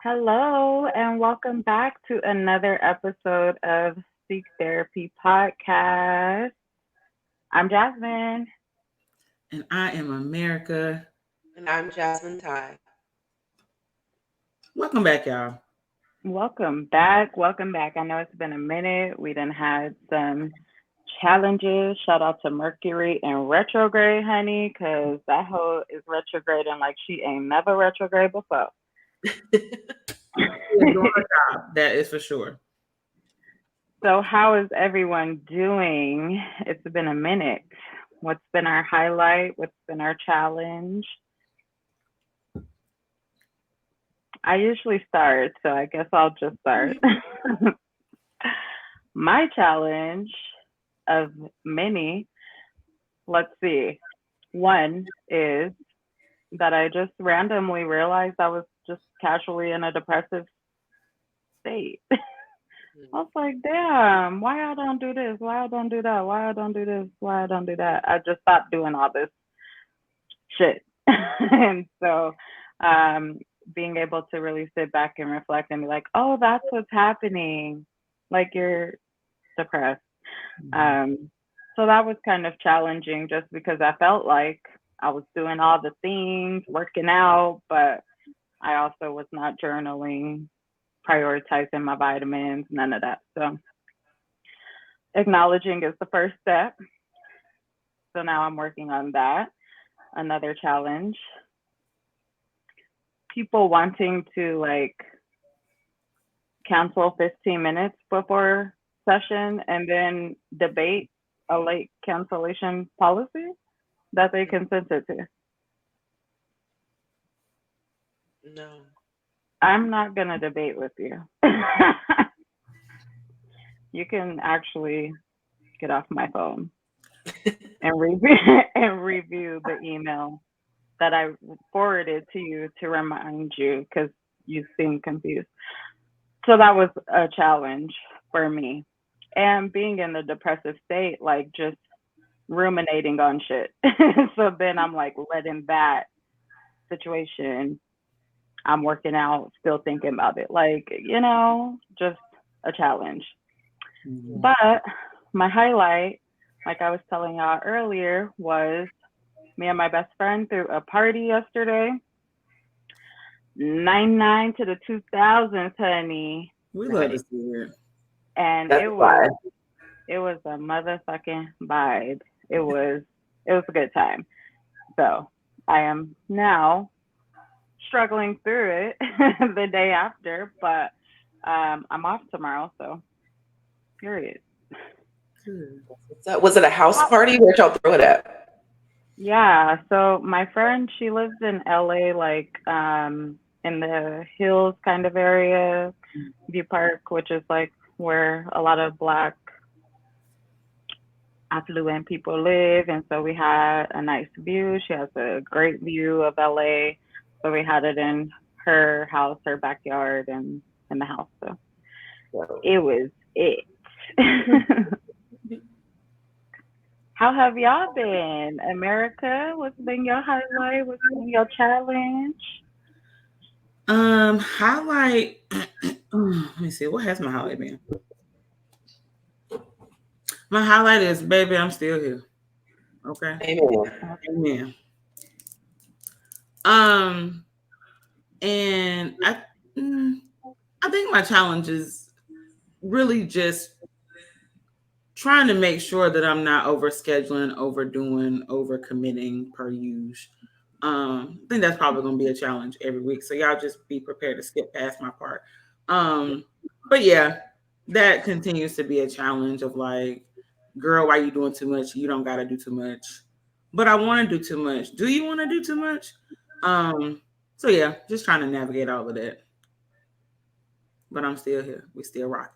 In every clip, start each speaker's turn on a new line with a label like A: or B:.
A: Hello, and welcome back to another episode of Seek Therapy Podcast. I'm Jasmine.
B: And I am America.
C: And I'm Jasmine Ty.
B: Welcome back, y'all.
A: Welcome back. Welcome back. I know it's been a minute. We done had some challenges. Shout out to Mercury and retrograde, honey, because that hoe is retrograding like she ain't never retrograde before.
B: She is doing her job. That is for sure.
A: So, how is everyone doing? It's been a minute. What's been our highlight? What's been our challenge? I usually start, so I guess I'll just start. My challenge of many, let's see. One is that I just randomly realized I was just casually in a depressive state. I was like, damn, why I don't do this? Why I don't do that? Why I don't do this? Why I don't do that? I just stopped doing all this shit. And so um, being able to really sit back and reflect and be like, oh, that's what's happening. Like you're depressed. Um, so that was kind of challenging just because I felt like I was doing all the things, working out, but I also was not journaling, prioritizing my vitamins, none of that. So acknowledging is the first step. So now I'm working on that. Another challenge. People wanting to like cancel 15 minutes before session and then debate a late cancellation policy that they consented to.
C: No.
A: I'm not going to debate with you. You can actually get off my phone and review and review the email that I forwarded to you to remind you because you seem confused. So that was a challenge for me. And being in the depressive state, like just ruminating on shit. So then I'm like letting that situation, I'm working out, still thinking about it. Like, just a challenge. But my highlight, like I was telling y'all earlier, was me and my best friend threw a party yesterday. 99 to the 2000s, honey.
B: We love to see it.
A: And
C: That's why.
A: it was a motherfucking vibe. It was a good time. So I am now struggling through it the day after, but I'm off tomorrow, so period.
C: Was it a house party? Where'd y'all throw it at?
A: Yeah, so my friend, she lives in LA, like in the hills kind of area, View Park, which is like where a lot of black affluent people live. And so we had a nice view. She has a great view of LA. So we had it in her house, her backyard, and in the house. So it was it. How have y'all been? America, what's been your highlight? What's been your challenge?
B: Highlight. Let me see. What has my highlight been? My highlight is, baby, I'm still here. Okay.
C: Amen.
B: Amen. Um, and I think my challenge is really just trying to make sure that I'm not over scheduling, overdoing, over committing per use. I think that's probably gonna be a challenge every week. So y'all just be prepared to skip past my part. Um, but yeah, that continues to be a challenge of like, girl, why you doing too much? You don't gotta do too much. But I want to do too much. Do you want to do too much? So yeah, just trying to navigate all of that. But I'm still here. We still rocking.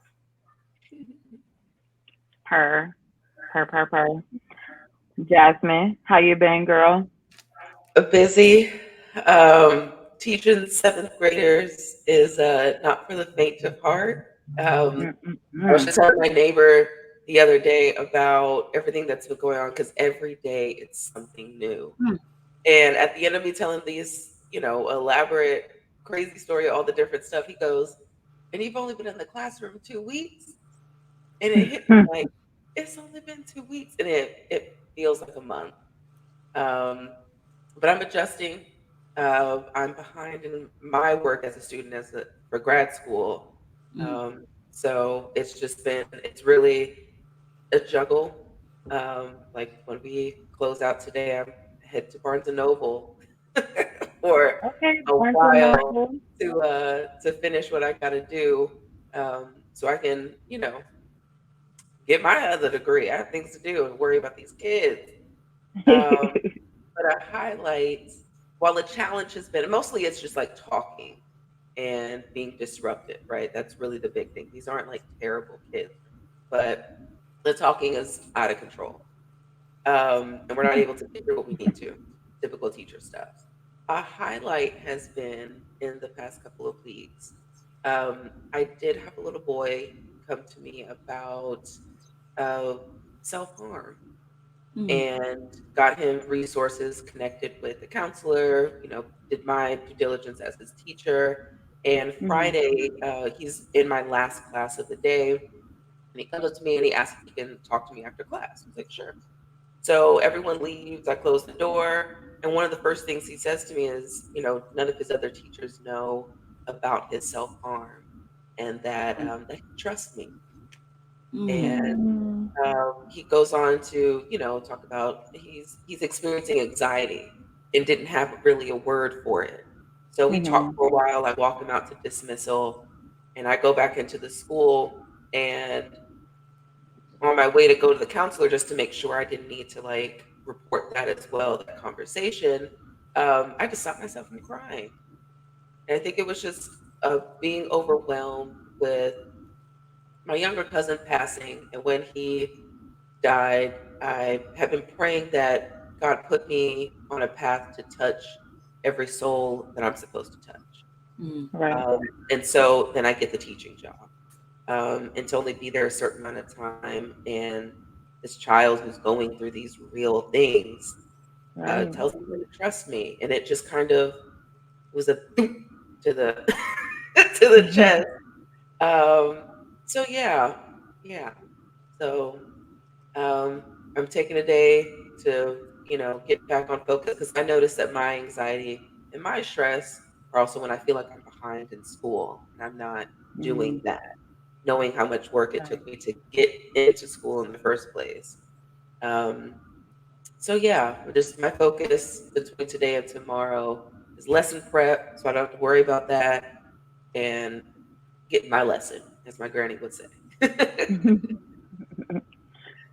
A: Her, her. Jasmine, how you been, girl?
C: Busy. Teaching seventh graders is not for the faint of heart. I was
A: Mm-mm-mm.
C: just telling my neighbor the other day about everything that's been going on because every day it's something new.
B: Hmm.
C: And at the end of me telling these, elaborate crazy story, all the different stuff. He goes, and you've only been in the classroom 2 weeks, and it hit me like it's only been 2 weeks, and it feels like a month. Um, but I'm adjusting. I'm behind in my work as a student for grad school.
B: Mm.
C: So it's really a juggle. Like when we close out today, I'm head to Barnes and Noble for
A: Okay,
C: a
A: Barnes and
C: while
A: Noble.
C: to finish what I got to do, so I can get my other degree. I have things to do and worry about these kids. Um, but a highlight, while a challenge has been mostly it's just like talking and being disruptive, right? That's really the big thing. These aren't like terrible kids, but the talking is out of control. And we're not able to get through what we need to. Typical teacher stuff. A highlight has been in the past couple of weeks. I did have a little boy come to me about uh, self harm
B: Mm.
C: and got him resources, connected with a counselor, did my due diligence as his teacher. And
A: Mhm.
C: Friday, he's in my last class of the day, and he comes up to me and he asks if he can talk to me after class. I was like, sure. So everyone leaves, I close the door, and one of the first things he says to me is, none of his other teachers know about his self-harm, and that he trusts me. And
B: Mm.
A: Mm.
C: he goes on to, talk about he's experiencing anxiety and didn't have really a word for it. So we talk
A: Mhm.
C: for a while. I walk him out to dismissal, and I go back into the school. And on my way to go to the counselor, just to make sure I didn't need to like report that as well, that conversation, I just stopped myself from crying. And I think it was just being overwhelmed with my younger cousin passing. And when he died, I have been praying that God put me on a path to touch every soul that I'm supposed to touch.
B: Mm.
A: Right.
C: And so then I get the teaching job, and to only be there a certain amount of time. And this child who's going through these real things
A: Right.
C: tells me to trust me. And it just kind of was a boop to the to the chest. Um, so yeah. So um, I'm taking a day to, get back on focus, because I noticed that my anxiety and my stress are also when I feel like I'm behind in school and I'm not doing
A: Mhm.
C: that, knowing how much work it
A: Right.
C: took me to get into school in the first place. Um, so yeah, just my focus between today and tomorrow is lesson prep, so I don't have to worry about that, and get my lesson, as my granny would say.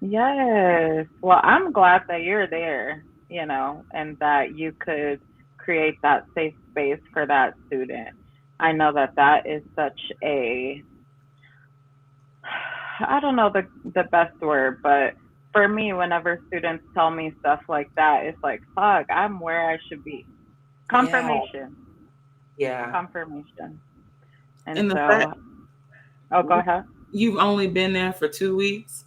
A: Yes. Well, I'm glad that you're there, and that you could create that safe space for that student. I know that that is such a, I don't know the best word, but for me, whenever students tell me stuff like that, it's like, fuck, I'm where I should be.
C: Yeah,
A: Confirmation,
C: yeah.
A: confirmation. And
B: And the fact
A: so, oh, go ahead.
B: you've only been there for 2 weeks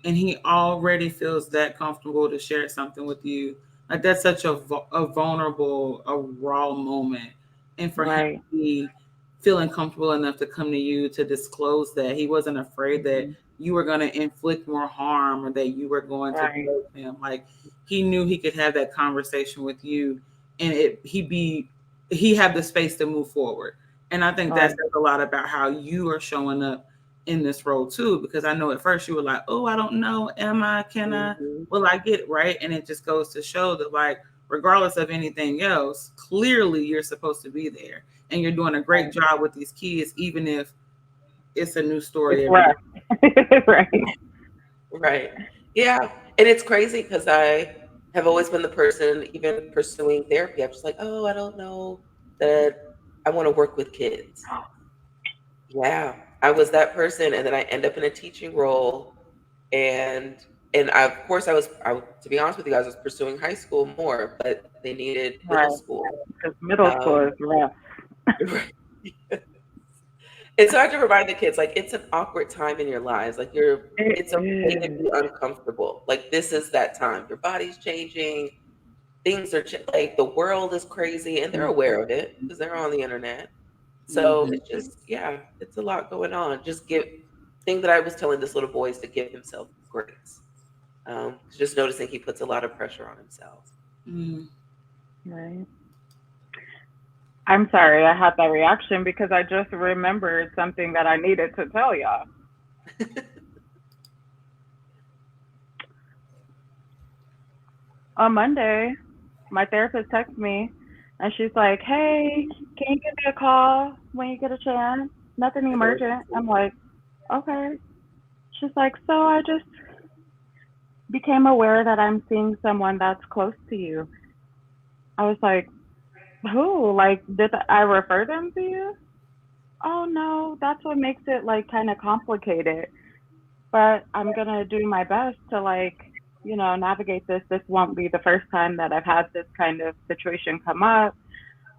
B: and he already feels that comfortable to share something with you. Like that's such a vulnerable, a raw moment. And for him
A: Right.
B: to be feeling comfortable enough to come to you to disclose that he wasn't afraid that
A: Mhm.
B: you were going to inflict more harm or that you were going to
A: Right.
B: break him. Like he knew he could have that conversation with you and he have the space to move forward. And I think that
A: Right.
B: says a lot about how you are showing up in this role too, because I know at first you were like, oh, I don't know, am I, can I,
C: Mhm.
B: will I get it right? And it just goes to show that like regardless of anything else, clearly you're supposed to be there and you're doing a great
A: Right.
B: job with these kids, even if it's a new
A: It's
B: story every day.
A: rough. Right.
C: Right. Yeah. And it's crazy because I have always been the person, even pursuing therapy, I'm just like, oh, I don't know that I want to work with kids. Yeah. I was that person. And then I end up in a teaching role. And of course to be honest with you guys, I was pursuing high school more, but they needed middle
A: Right.
C: school.
A: Because middle school
C: Um,
A: is rough.
C: And so I have to remind the kids, like, it's an awkward time in your lives. Like,
A: It
C: it's okay to
A: is.
C: be uncomfortable. Like, this is that time. Your body's changing. things are like the world is crazy, and they're aware of it because they're on the internet. So
B: Mhm.
C: it's just, yeah, it's a lot going on. Just give thing that I was telling this little boy is to give himself grace. Just noticing he puts a lot of pressure on himself.
B: Mhm.
A: Right. I'm sorry I had that reaction because I just remembered something that I needed to tell y'all. On Monday, my therapist texted me and she's like, "Hey, can you give me a call when you get a chance? Nothing emergent." I'm like, "Okay." She's like, "So I just became aware that I'm seeing someone that's close to you." I was like, "Who? Like, did I refer them to you?" "Oh no, that's what makes it like kind of complicated. But I'm gonna do my best to like, navigate this. This won't be the first time that I've had this kind of situation come up."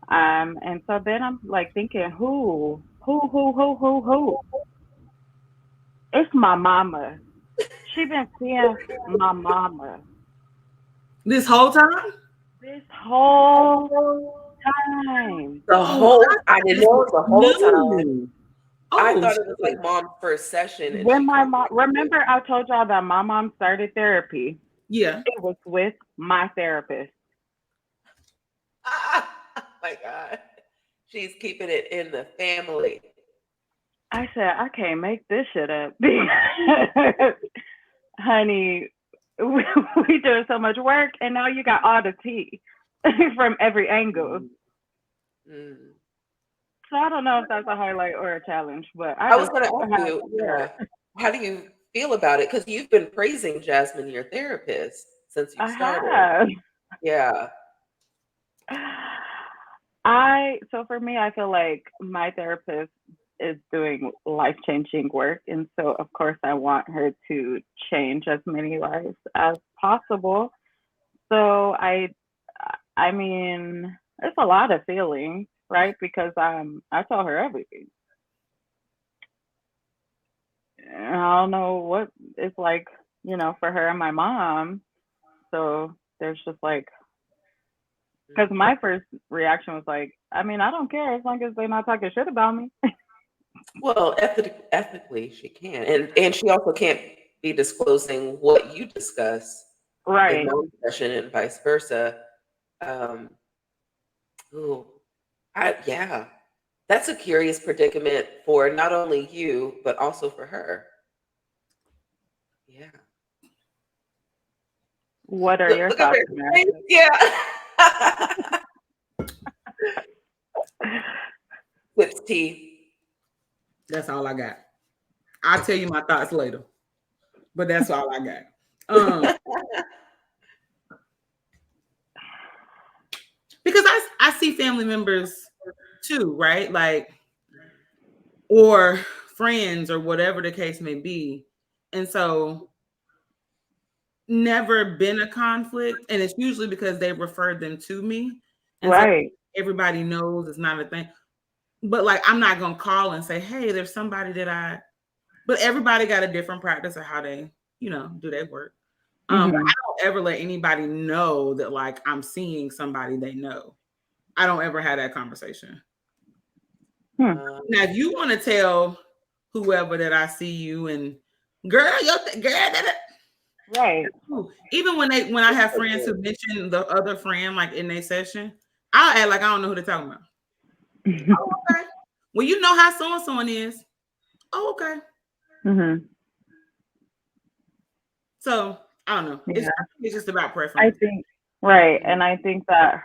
A: And so then I'm like thinking, who? It's my mama. She been seeing my mama
B: This whole time?
A: this whole time.
C: The
B: Oh,
C: whole,
B: I
C: I
B: thought
C: didn't
B: this
C: know
B: was
C: it the whole time.
B: new.
C: I
B: Oh
C: thought it was like
B: shit.
C: mom's first session and
A: When
C: she
A: my mom,
C: contacted you.
A: remember I told y'all that my mom started therapy.
B: Yeah.
A: It was with my therapist.
C: Oh my God. She's keeping it in the family.
A: I said, I can't make this shit up because, honey, we doing so much work, and now you got all the tea from every angle.
C: Mm.
A: So I don't know if that's a highlight or a challenge, but I
C: I was
A: just
C: going to ask
A: had
C: you,
A: to
C: yeah,
A: share.
C: how do you feel about it? Because you've been praising Jasmine, your therapist, since you
A: I
C: started.
A: have.
C: Yeah.
A: So for me, I feel like my therapist is doing life changing work. And so, of course, I want her to change as many lives as possible. So I mean, it's a lot of feelings, right? Because I tell her everything. And I don't know what it's like, for her and my mom. So there's just like, because
C: Mm.
A: my first reaction was like, I mean, I don't care as long as they're not talking shit about me.
C: Well, ethically, she can, and she also can't be disclosing what you discuss in
A: Right.
C: my session and vice versa. Um, ooh, yeah, that's a curious predicament for not only you but also for her. Yeah,
A: What are
C: look,
A: your
C: look at
A: thoughts,
C: her face.
A: America?
C: Yeah, sips tea.
B: That's all I got. I'll tell you my thoughts later. But that's all I got. Um, because I see family members too, right? Like, or friends or whatever the case may be. And so never been a conflict. And it's usually because they referred them to me. And so
A: Right.
B: everybody knows it's not a thing. But like I'm not gonna call and say, hey, there's somebody that but everybody got a different practice of how they, do their work. But I
A: Mhm.
B: don't ever let anybody know that like I'm seeing somebody they know. I don't ever have that conversation.
A: Hmm.
B: Now, if you want to tell whoever that I see you and girl, girl,
A: Right.
B: even when I have friends who mention the other friend like in their session, I'll act like I don't know who they're talking about. Oh, okay. Well, you know how so and so is. Oh, okay.
A: Mhm.
B: So I don't know.
A: Yeah.
B: It's just about
A: I
B: preference.
A: think right,
C: Mm.
A: and I think that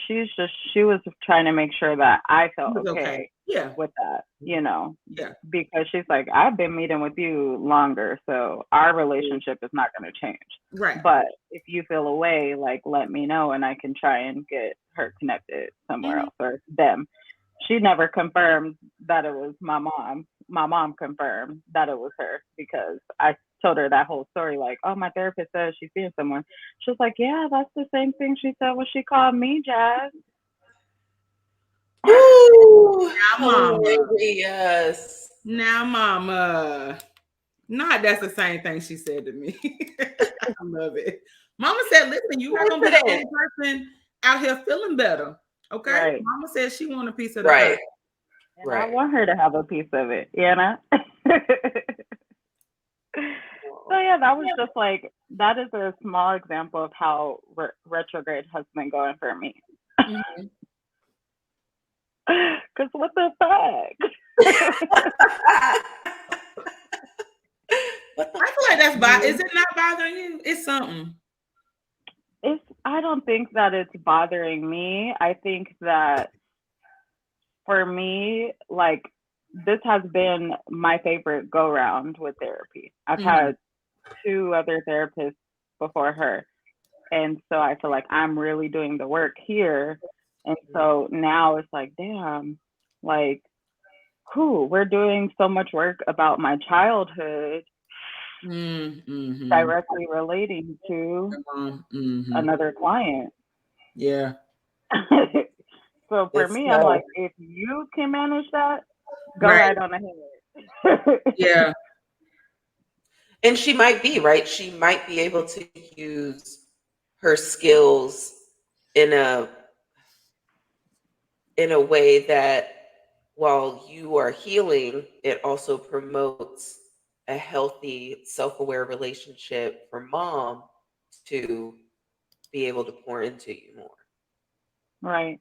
A: she was trying to make sure that I felt
B: It's okay.
A: okay
B: Yeah.
A: with that,
B: Yeah.
A: because she's like, I've been meeting with you longer, so our relationship is not going to change.
B: Right.
A: But if you feel away, like let me know and I can try and get her connected somewhere
B: Mhm.
A: else or them. She never confirmed that it was my mom. My mom confirmed that it was her because I told her that whole story, like, oh, my therapist says she's seeing someone. She was like, yeah, that's the same thing she said when she called me, Jazz.
C: Ooh,
B: Now, mama.
C: hilarious.
B: Now, mama. Not that's the same thing she said to me. I love it. Mama said, listen, you're not gonna be the
C: Today.
B: only person out here feeling better. Okay.
A: Right.
B: Mama said she want a piece of the pie.
C: Right.
A: And I
C: Right.
A: want her to have a piece of it, you know? So yeah, that was just like that is a small example of how retrograde has been going for me.
B: Mhm.
A: Cause what the fuck?
C: What the
B: I feel like that's
C: fuck?
B: is it not bothering you? It's something.
A: I don't think that it's bothering me. I think that for me, like this has been my favorite go round with therapy. I've
B: Mhm.
A: had two other therapists before her. And so I feel like I'm really doing the work here. And so now it's like, damn, like, who we're doing so much work about my childhood
B: Mm-hmm.
A: directly relating to
B: Mm-hmm.
A: another client.
B: Yeah.
A: So for
C: It's
A: me, I'm
C: no.
A: like, if you can manage that, go
B: Right.
A: right on ahead.
B: Yeah.
C: And she might be, right? She might be able to use her skills in a way that while you are healing, it also promotes a healthy, self-aware relationship for mom to be able to pour into you more.
A: Right,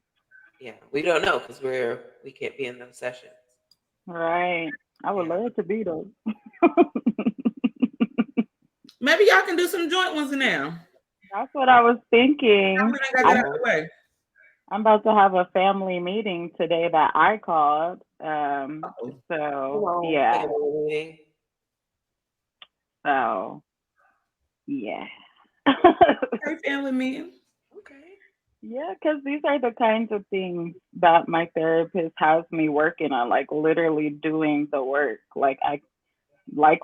C: Yeah, we don't know because we can't be in those sessions.
A: right. I would
C: Yeah.
A: love to be those.
B: Maybe y'all can do some joint ones now.
A: That's what I was
B: Now
A: thinking.
B: we done got that
A: I'm
B: out the way.
A: I'm about to have a family meeting today that I called.
B: Oh,
C: Come
A: So
C: on,
A: yeah.
C: family meeting.
A: So yeah.
B: hey, family meeting.
C: Okay.
A: Yeah, because these are the kinds of things that my therapist has me working on, like literally doing the work. Like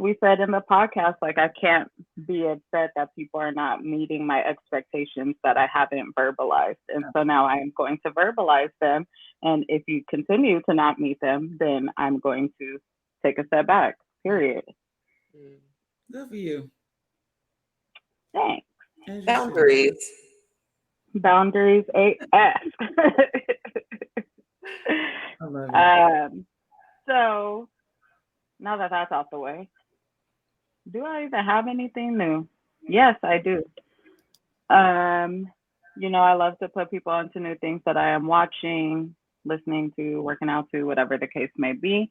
A: we said in the podcast, like I can't be upset that people are not meeting my expectations that I haven't verbalized. And so now I'm going to verbalize them. And if you continue to not meet them, then I'm going to take a step back, period.
C: Mm.
B: Good for you.
A: Thanks.
B: As you should.
C: Boundaries.
A: Boundaries AF.
B: I love it.
A: So now that that's out the way, do I even have anything new? Yes, I do. Um, I love to put people onto new things that I am watching, listening to, working out to, whatever the case may be.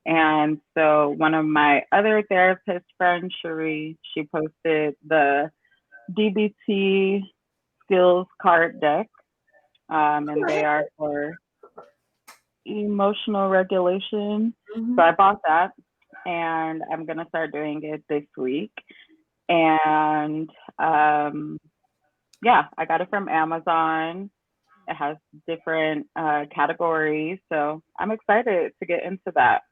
A: And so one of my other therapist friends, Cherie, she posted the DBT skills card deck, and they are for emotional regulation. So
B: Mm-hmm.
A: I bought that, and I'm gonna start doing it this week. And um, yeah, I got it from Amazon. It has different categories, so I'm excited to get into that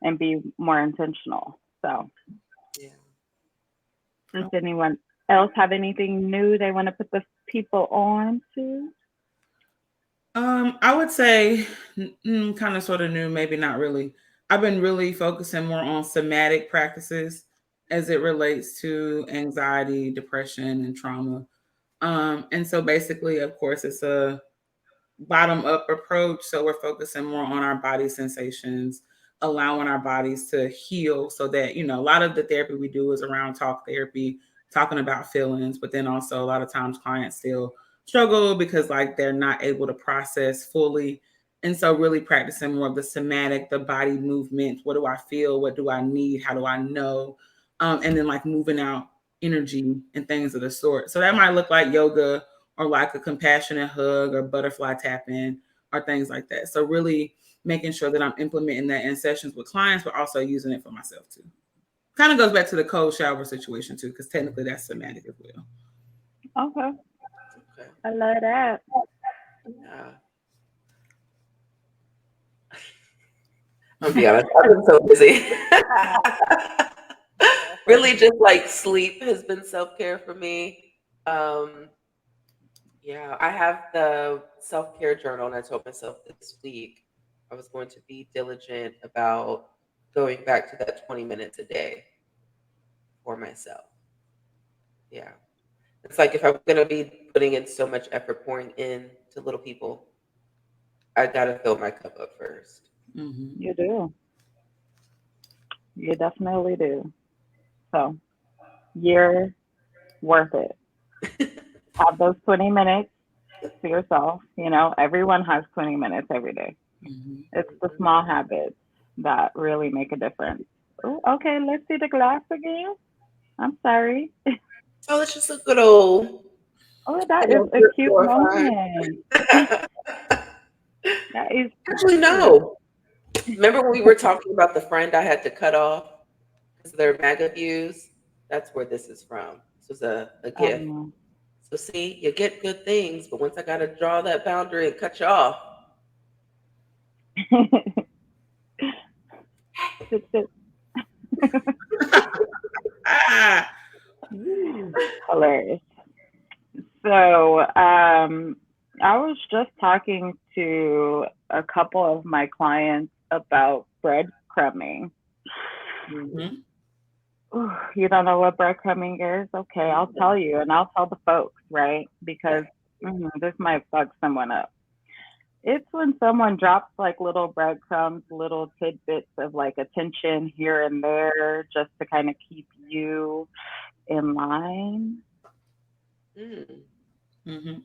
A: and be more intentional. So,
C: Yeah.
A: does anyone else have anything new they want to put the people on to?
B: I would say kind of sort of new, maybe not really. I've been really focusing more on somatic practices as it relates to anxiety, depression, and trauma. And so basically, of course, it's a bottom up approach. So we're focusing more on our body sensations, allowing our bodies to heal so that, a lot of the therapy we do is around talk therapy, talking about feelings, but then also a lot of times clients still struggle because like they're not able to process fully. And so really practicing more of the somatic, the body movements. What do I feel? What do I need? How do I know? And then like moving out energy and things of the sort. So that might look like yoga or like a compassionate hug or butterfly tapping or things like that. So really making sure that I'm implementing that in sessions with clients, but also using it for myself too. Kind of goes back to the cold shower situation too, because technically that's somatic as well.
A: Okay,
C: Okay.
A: I love that.
C: Yeah. I'm gonna be honest. I've been so busy. Really, just like sleep has been self care for me. Um, yeah, I have the self care journal, and I told myself this week I was going to be diligent about going back to that 20 minutes a day for myself. Yeah. It's like if I'm gonna be putting in so much effort pouring in to little people, I gotta fill my cup up 1st.
B: Mm-hmm.
A: You do. You definitely do. So you're worth it. Have those 20 minutes to yourself. You know, everyone has 20 minutes every day.
B: Mm-hmm.
A: It's the small habits that really make a difference. Oh, okay, let's see the glass again. I'm sorry.
C: Oh, it's just a good old,
A: Oh, that is a cute
C: glorified.
A: moment. That is
C: Actually,
A: cute.
C: no. Remember when we were talking about the friend I had to cut off because of their MAGA views? That's where this is from. This was a gift.
A: Um,
C: So see, you get good things, but once I gotta draw that boundary and cut you off,
A: sit, sit.
B: Ah. Woo.
A: Hilarious. So, I was just talking to a couple of my clients about breadcrumbing.
B: Mm-hmm.
A: Ooh, you don't know what breadcrumbing is? Okay, I'll tell you, and I'll tell the folks, right? Because
C: okay.
A: this might fuck someone up. It's when someone drops like little breadcrumbs, little tidbits of like attention here and there just to kind of keep you in line.
C: Mm,
B: Mm-hmm.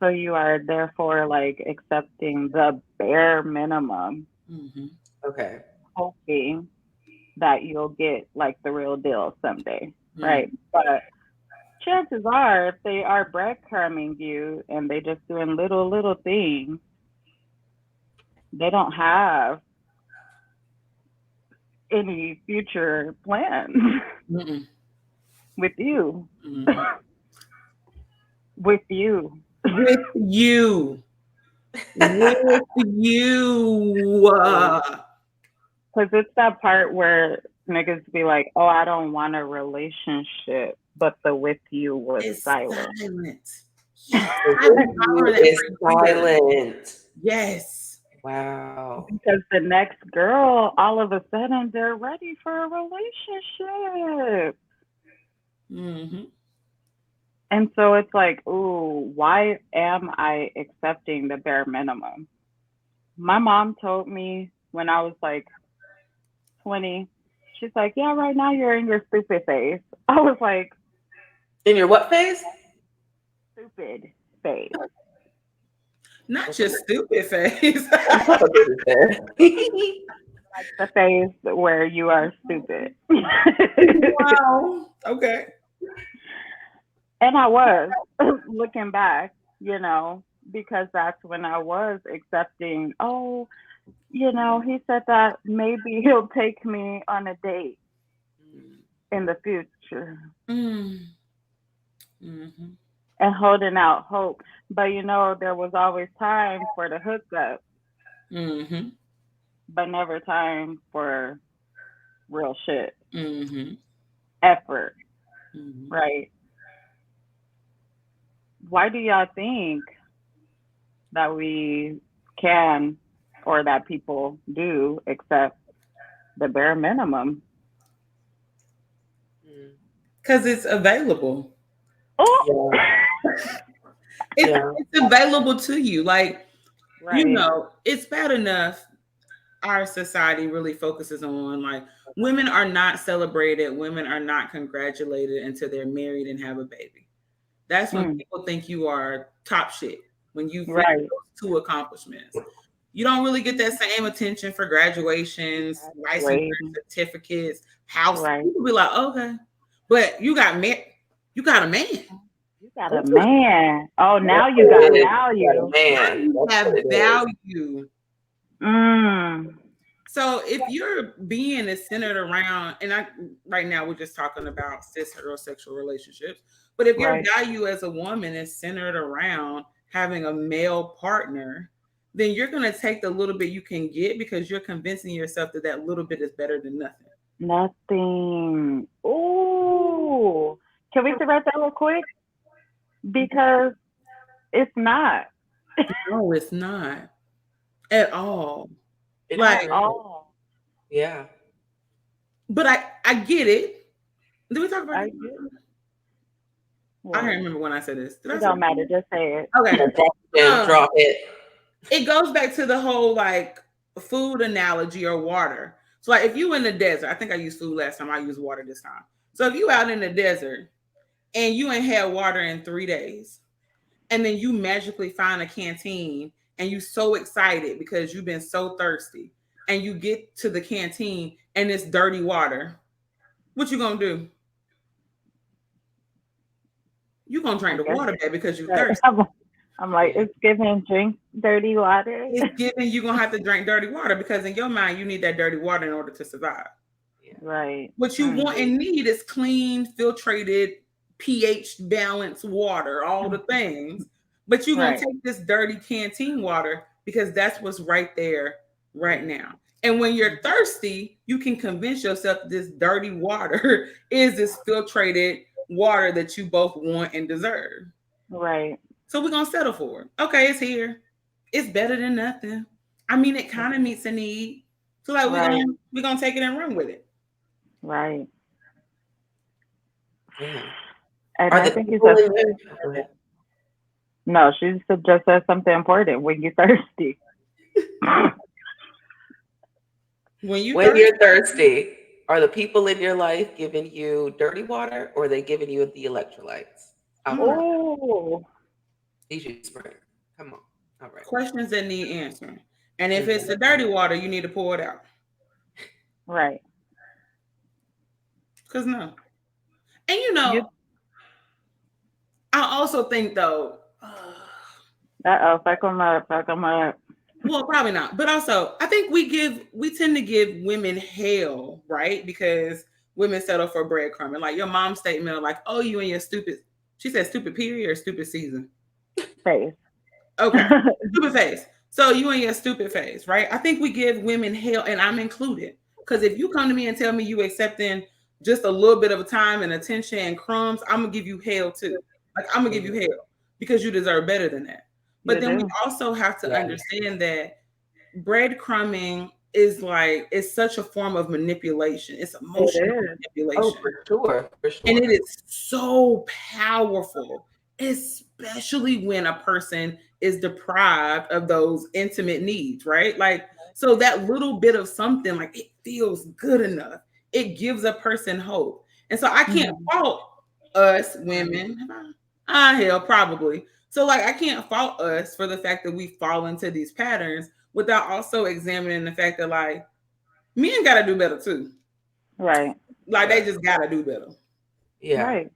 A: So you are therefore like accepting the bare minimum,
B: Mm-hmm.
C: okay.
A: hoping that you'll get like the real deal someday, right? But chances are, if they are breadcrumbing you and they just doing little things, they don't have any future plans
B: Mm-hmm.
A: with you.
B: Mm-hmm.
A: With you.
B: With you. With you.
A: Because it's that part where niggas be like, oh, I don't want a relationship, but the with you was
B: It's
A: silent.
B: silent. Yes.
C: The
B: I've been
C: review
B: hollering that
C: is
B: for years.
C: silent.
B: Yes.
C: Wow.
A: Because the next girl, all of a sudden, they're ready for a relationship.
B: Mm-hmm.
A: And so it's like, ooh, why am I accepting the bare minimum? My mom told me when I was like 20, she's like, yeah, right now you're in your stupid phase. I was like,
C: In your what phase?
A: stupid phase.
B: Not
C: Okay.
B: just stupid face.
C: That's what it said.
A: Like the phase where you are stupid.
B: Wow. Okay.
A: And I was looking back, you know, because that's when I was accepting, oh, you know, he said that maybe he'll take me on a date
C: Mm,
A: in the future
B: Mm. Mm-hmm.
A: and holding out hope. But you know, there was always time for the hookup,
B: Mm-hmm.
A: but never time for real shit,
B: Mm-hmm.
A: effort,
B: Mm-hmm.
A: right? Why do y'all think that we can or that people do accept the bare minimum?
C: mm.
B: Because it's available.
A: Oh,
C: Yeah.
B: It's
C: Yeah.
B: it's available to you. Like,
A: right.
B: it's bad enough our society really focuses on like women are not celebrated, women are not congratulated until they're married and have a baby. That's when
A: Mm,
B: people think you are top shit when you've reached
A: right.
B: those two accomplishments. You don't really get that same attention for graduations, licensure
A: Right.
B: certificates, house.
A: Right.
B: People be like, okay, but you got married, you got a man.
A: You got a man. Oh,
C: That's
A: now you
C: what
A: got
C: it is. You got a
A: value.
B: Now
C: man.
B: you
C: That's
B: have
C: what it is.
B: value.
A: Mm,
B: So if your being is centered around, and I right now we're just talking about cis heterosexual relationships, but if your
A: right.
B: value as a woman is centered around having a male partner, then you're going to take the little bit you can get because you're convincing yourself that that little bit is better than nothing.
A: Nothing. Ooh. Can we correct that real quick? Because it's not
B: No, it's not at all.
C: It
A: at
B: Like,
C: isn't.
A: all.
C: Yeah.
B: but I get it. Did we talk about
A: I
B: this?
A: get
B: I can't
A: What?
B: remember when I said this. Did I
A: It
B: say
A: don't matter.
B: this?
A: Just say it.
B: Okay.
C: Drop it.
B: It goes back to the whole like food analogy or water. So like if you in the desert, I think I used food last time. I used water this time. So if you out in the desert and you ain't had water in 3 days, and then you magically find a canteen and you so excited because you've been so thirsty, and you get to the canteen and it's dirty water, what you gonna do? You gonna drink
A: I
B: the
A: guess.
B: water, baby, because you
A: Right.
B: thirsty.
A: I'm like,
C: Yeah.
A: it's giving drink dirty water.
B: It's given you gonna have to drink dirty water because in your mind you need that dirty water in order to survive.
C: Yeah.
A: Right.
B: What you want and need is clean, filtrated, pH balanced water, all the things. But you're gonna
A: Right.
B: take this dirty canteen water because that's what's right there right now. And when you're thirsty, you can convince yourself this dirty water is this filtrated water that you both want and deserve.
A: Right.
B: So we're gonna settle for it. Okay, it's here. It's better than nothing. I mean, it kind of meets a need. So like
A: Right.
B: we're gonna take it and run with it.
A: Right.
C: Yeah.
A: And
C: Are
A: I
C: the
A: think it's
C: people
A: a
C: in your go ahead.
A: no. She just said something important. When you're thirsty.
B: When you
C: When
B: thirsty,
C: you're thirsty, are the people in your life giving you dirty water or are they giving you the electrolytes out front?
A: Oh.
C: These you spring. Come on. All right.
B: questions that need answering. And if it's
C: Mhm.
B: the dirty water, you need to pour it out.
A: Right.
B: Cause no. And
A: You.
B: I also think though,
A: Fuck 'em up. Fuck 'em up.
B: well, probably not. But also, I think we tend to give women hell, right? Because women settle for breadcrumbing. Like your mom's statement of like, oh, you and your stupid, she said stupid period or stupid season.
A: Face.
B: Okay. Stupid face. So you and your stupid face, right? I think we give women hell, and I'm included. Because if you come to me and tell me you accepting just a little bit of time and attention and crumbs, I'm gonna give you hell too. Like I'm gonna give you hell because you deserve better than that. But
A: You
B: then we
A: do.
B: also have to
C: Yeah.
B: understand that breadcrumbing is like it's such a form of manipulation. It's emotional
A: is.
C: Oh,
B: manipulation.
C: for sure. For
B: And
C: sure.
B: it is so powerful, especially when a person is deprived of those intimate needs, right? Like, so that little bit of something, like it feels good enough. It gives a person hope. And so I can't
A: Mhm.
B: fault us women. Hell, probably. So, like, I can't fault us for the fact that we fall into these patterns without also examining the fact that, like, men got to do better too.
A: Right.
B: Like, they
C: Right.
B: just got to do better.
C: Yeah.
A: Right.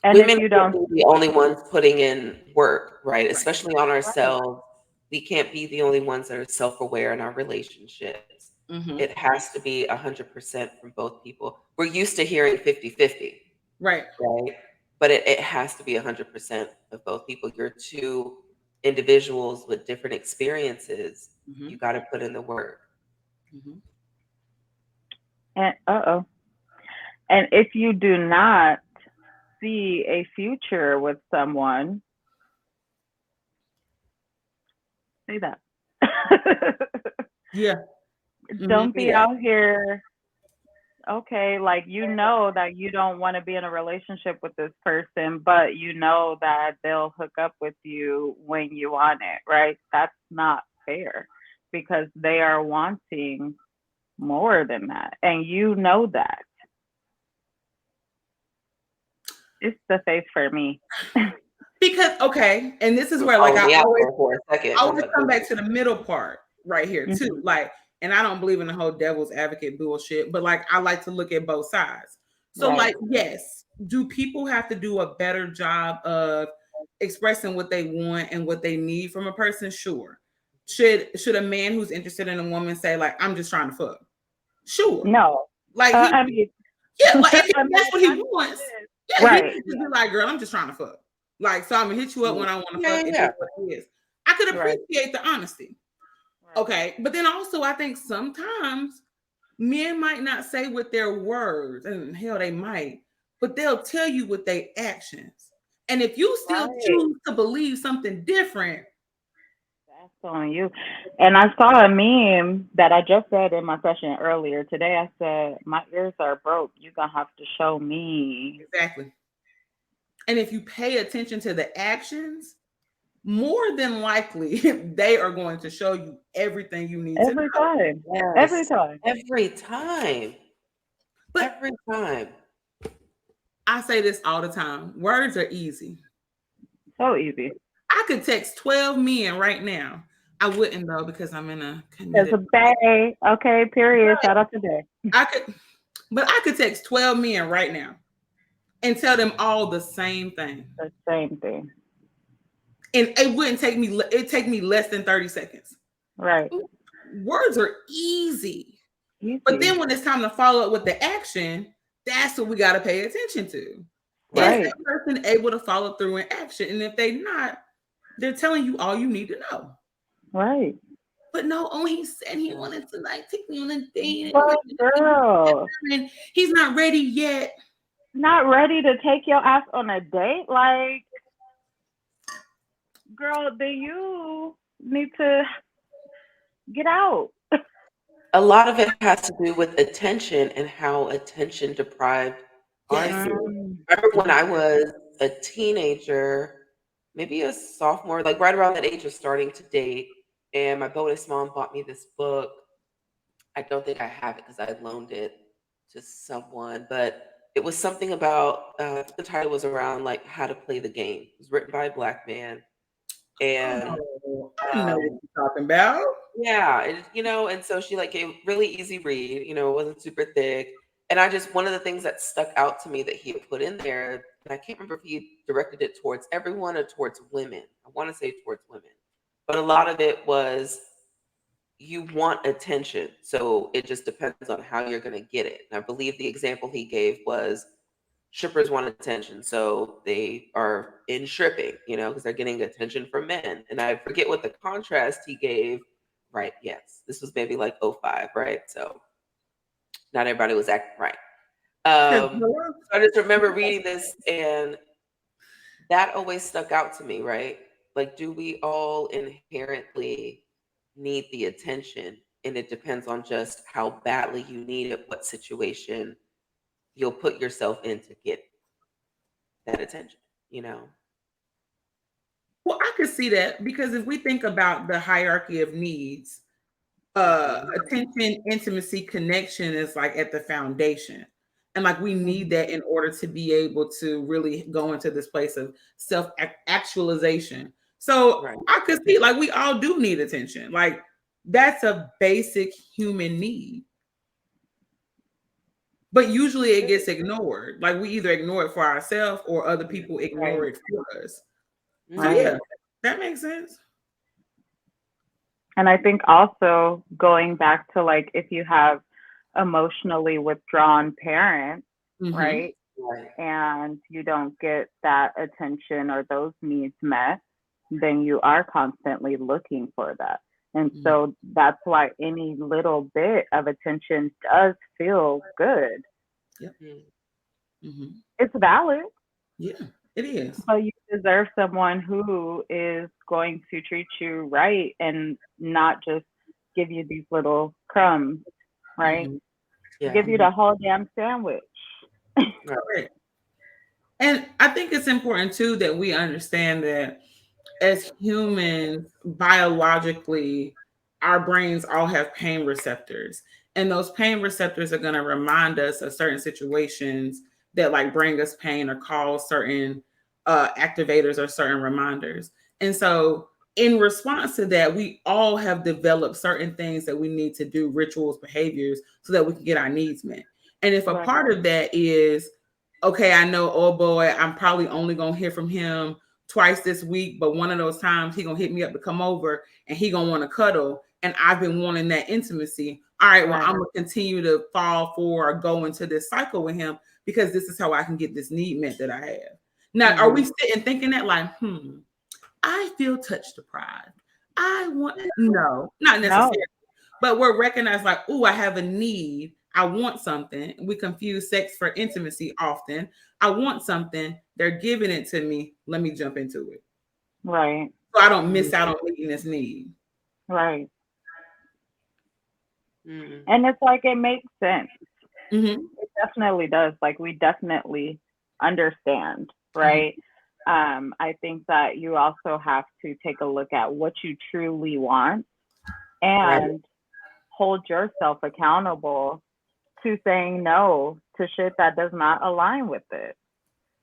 A: And if
C: Women
A: you
C: can't
A: don't,
C: be the only ones putting in work, right?
B: Right.
C: Especially on
A: right.
C: ourselves. We can't be the only ones that are self-aware in our relationships.
B: Mm-hmm.
C: It has to be 100% from both people. We're used to hearing 50-50,
B: Right.
C: right? But it has to be 100% of both people. You're two individuals with different experiences.
B: Mm-hmm.
C: You got to put in the work.
B: Mm-hmm.
A: And and if you do not see a future with someone, say that.
B: Yeah.
A: Don't be
C: Yeah.
A: out here, okay, like you know that you don't want to be in a relationship with this person, but you know that they'll hook up with you when you want it, right? That's not fair because they are wanting more than that. And you know that. It's the face for me.
B: Because okay, and this is
C: You're
B: where like
C: calling me out there for a second.
B: I
C: I'm
B: always
C: like,
B: come back to the middle part right here too.
A: Mhm.
B: Like, and I don't believe in the whole devil's advocate bullshit, but like I like to look at both sides. So
A: Right.
B: like, yes, do people have to do a better job of expressing what they want and what they need from a person? Sure. Should a man who's interested in a woman say like I'm just trying to fuck? Sure.
A: No.
B: Like
A: I mean,
B: yeah, like if
A: I mean,
B: that's what he
A: I know
B: wants,
A: this.
B: yeah, he
A: Right.
B: needs to be like, girl, I'm just trying to fuck. Like, so I'm gonna hit you up when I want to
C: yeah,
B: fuck. It
C: yeah.
B: is what it is. I could
A: Right.
B: appreciate the honesty.
A: Right.
B: Okay. But then also I think sometimes men might not say with their words, and hell they might, but they'll tell you with their actions. And if you still
A: Right.
B: choose to believe something different,
A: That's on you. And I saw a meme that I just said in my session earlier today. I said, my ears are broke. You're going to have to show me.
B: exactly. And if you pay attention to the actions, more than likely they are going to show you everything you need to
A: Every
B: know.
A: time. Every
C: Yes.
A: time.
C: Every time.
B: But
C: Every time.
B: I say this all the time. Words are easy.
A: So easy.
B: I could text 12 men right now. I wouldn't though because I'm in a
A: There's a
B: committed.
A: bay. Okay, period. Shout out to Bay.
B: I could, but I could text 12 men right now and tell them all the same thing.
A: The same thing.
B: And it wouldn't take me, it'd take me less than 30 seconds.
A: Right.
B: Words are easy. But
A: Easy.
B: then when it's time to follow up with the action, that's what we got to pay attention to. Is
A: Right.
B: that person able to follow through in action? And if they're not, they're telling you all you need to know.
A: Right.
B: But no, oh, he said he wanted to like take me on a date.
A: But girl,
B: And he's not ready yet.
A: not ready to take your ass on a date? Like, girl, then you need to get out.
C: A lot of it has to do with attention and how attention deprived are
B: Yes.
C: you.
A: Mm,
C: I remember when I was a teenager, maybe a sophomore, like right around that age of starting to date, and my bonus mom bought me this book. I don't think I have it because I had loaned it to someone, but it was something about the title was around like how to play the game. It was written by a black man, and
B: Oh, I know what
C: um,
B: you're talking about.
C: yeah, and so she like gave really easy read, it wasn't super thick. And I just one of the things that stuck out to me that he had put in there, and I can't remember if he directed it towards everyone or towards women. I want to say towards women. But a lot of it was you want attention. So it just depends on how you're gonna get it. And I believe the example he gave was strippers want attention. So they are in stripping, because they're getting attention from men. And I forget what the contrast he gave. Right. Yes. This was maybe like '05, right? So not everybody was acting right. So I just remember reading this and that always stuck out to me, right? Like, do we all inherently need the attention? And it depends on just how badly you need it, what situation you'll put yourself in to get that attention, you know?
B: Well, I could see that because if we think about the hierarchy of needs,
C: Mhm.
B: attention, intimacy, connection is like at the foundation. And like we need that in order to be able to really go into this place of self actualization. So
C: Right.
B: I could see like we all do need attention. Like that's a basic human need. But usually it gets ignored. Like we either ignore it for ourselves or other people ignore
A: right.
B: it for us. So
C: Mhm.
A: Right.
B: yeah, that makes sense.
A: And I think also going back to like if you have emotionally withdrawn parents,
B: Mm-hmm.
A: right?
C: Right.
A: And you don't get that attention or those needs met, then you are constantly looking for that. And
B: Mm-hmm.
A: so that's why any little bit of attention does feel good.
B: Yep.
C: Mhm.
B: Mm-hmm.
A: It's valid,
B: Yeah, it is.
A: but you deserve someone who is going to treat you right and not just give you these little crumbs, right?
B: Mm-hmm.
C: Yeah.
A: Give you the whole damn sandwich.
C: Right.
B: Correct. And I think it's important too that we understand that as humans, biologically, our brains all have pain receptors. And those pain receptors are going to remind us of certain situations that like bring us pain or cause certain activators or certain reminders. And so in response to that, we all have developed certain things that we need to do, rituals, behaviors, so that we can get our needs met. And if a
A: Right.
B: part of that is, okay, I know, oh boy, I'm probably only going to hear from him twice this week, but one of those times he gonna hit me up to come over and he gonna want to cuddle, and I've been wanting that intimacy. All right, well,
A: Right.
B: I'm gonna continue to fall for or go into this cycle with him because this is how I can get this need met that I have. Now, are we sitting thinking that like, I feel touch deprived. I want no, not
A: No.
B: necessarily, but we're recognized like, oh, I have a need. I want something. We confuse sex for intimacy often. I want something. They're giving it to me. Let me jump into it.
A: Right.
B: So I don't miss out on meeting this need.
A: Right.
C: Mhm.
A: And it's like it makes sense.
B: Mm-hmm.
A: It definitely does. Like we definitely understand, right? I think that you also have to take a look at what you truly want
C: Right.
A: and hold yourself accountable to saying no to shit that does not align with it.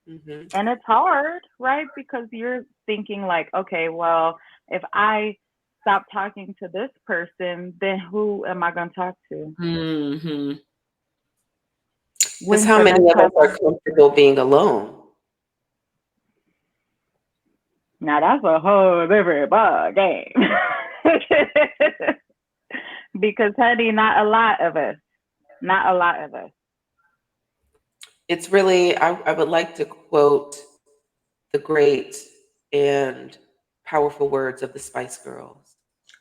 C: Hmm.
A: And it's hard, right? Because you're thinking like, okay, well, if I stop talking to this person, then who am I going to talk to?
B: Mm-hmm.
C: Because
A: When's
C: how
A: the
C: many
A: next
C: of us
A: time?
C: are comfortable being alone?
A: Now that's a whole different ball game. Because honey, not a lot of us. Not a lot of us.
C: It's really, I would like to quote the great and powerful words of the Spice Girls.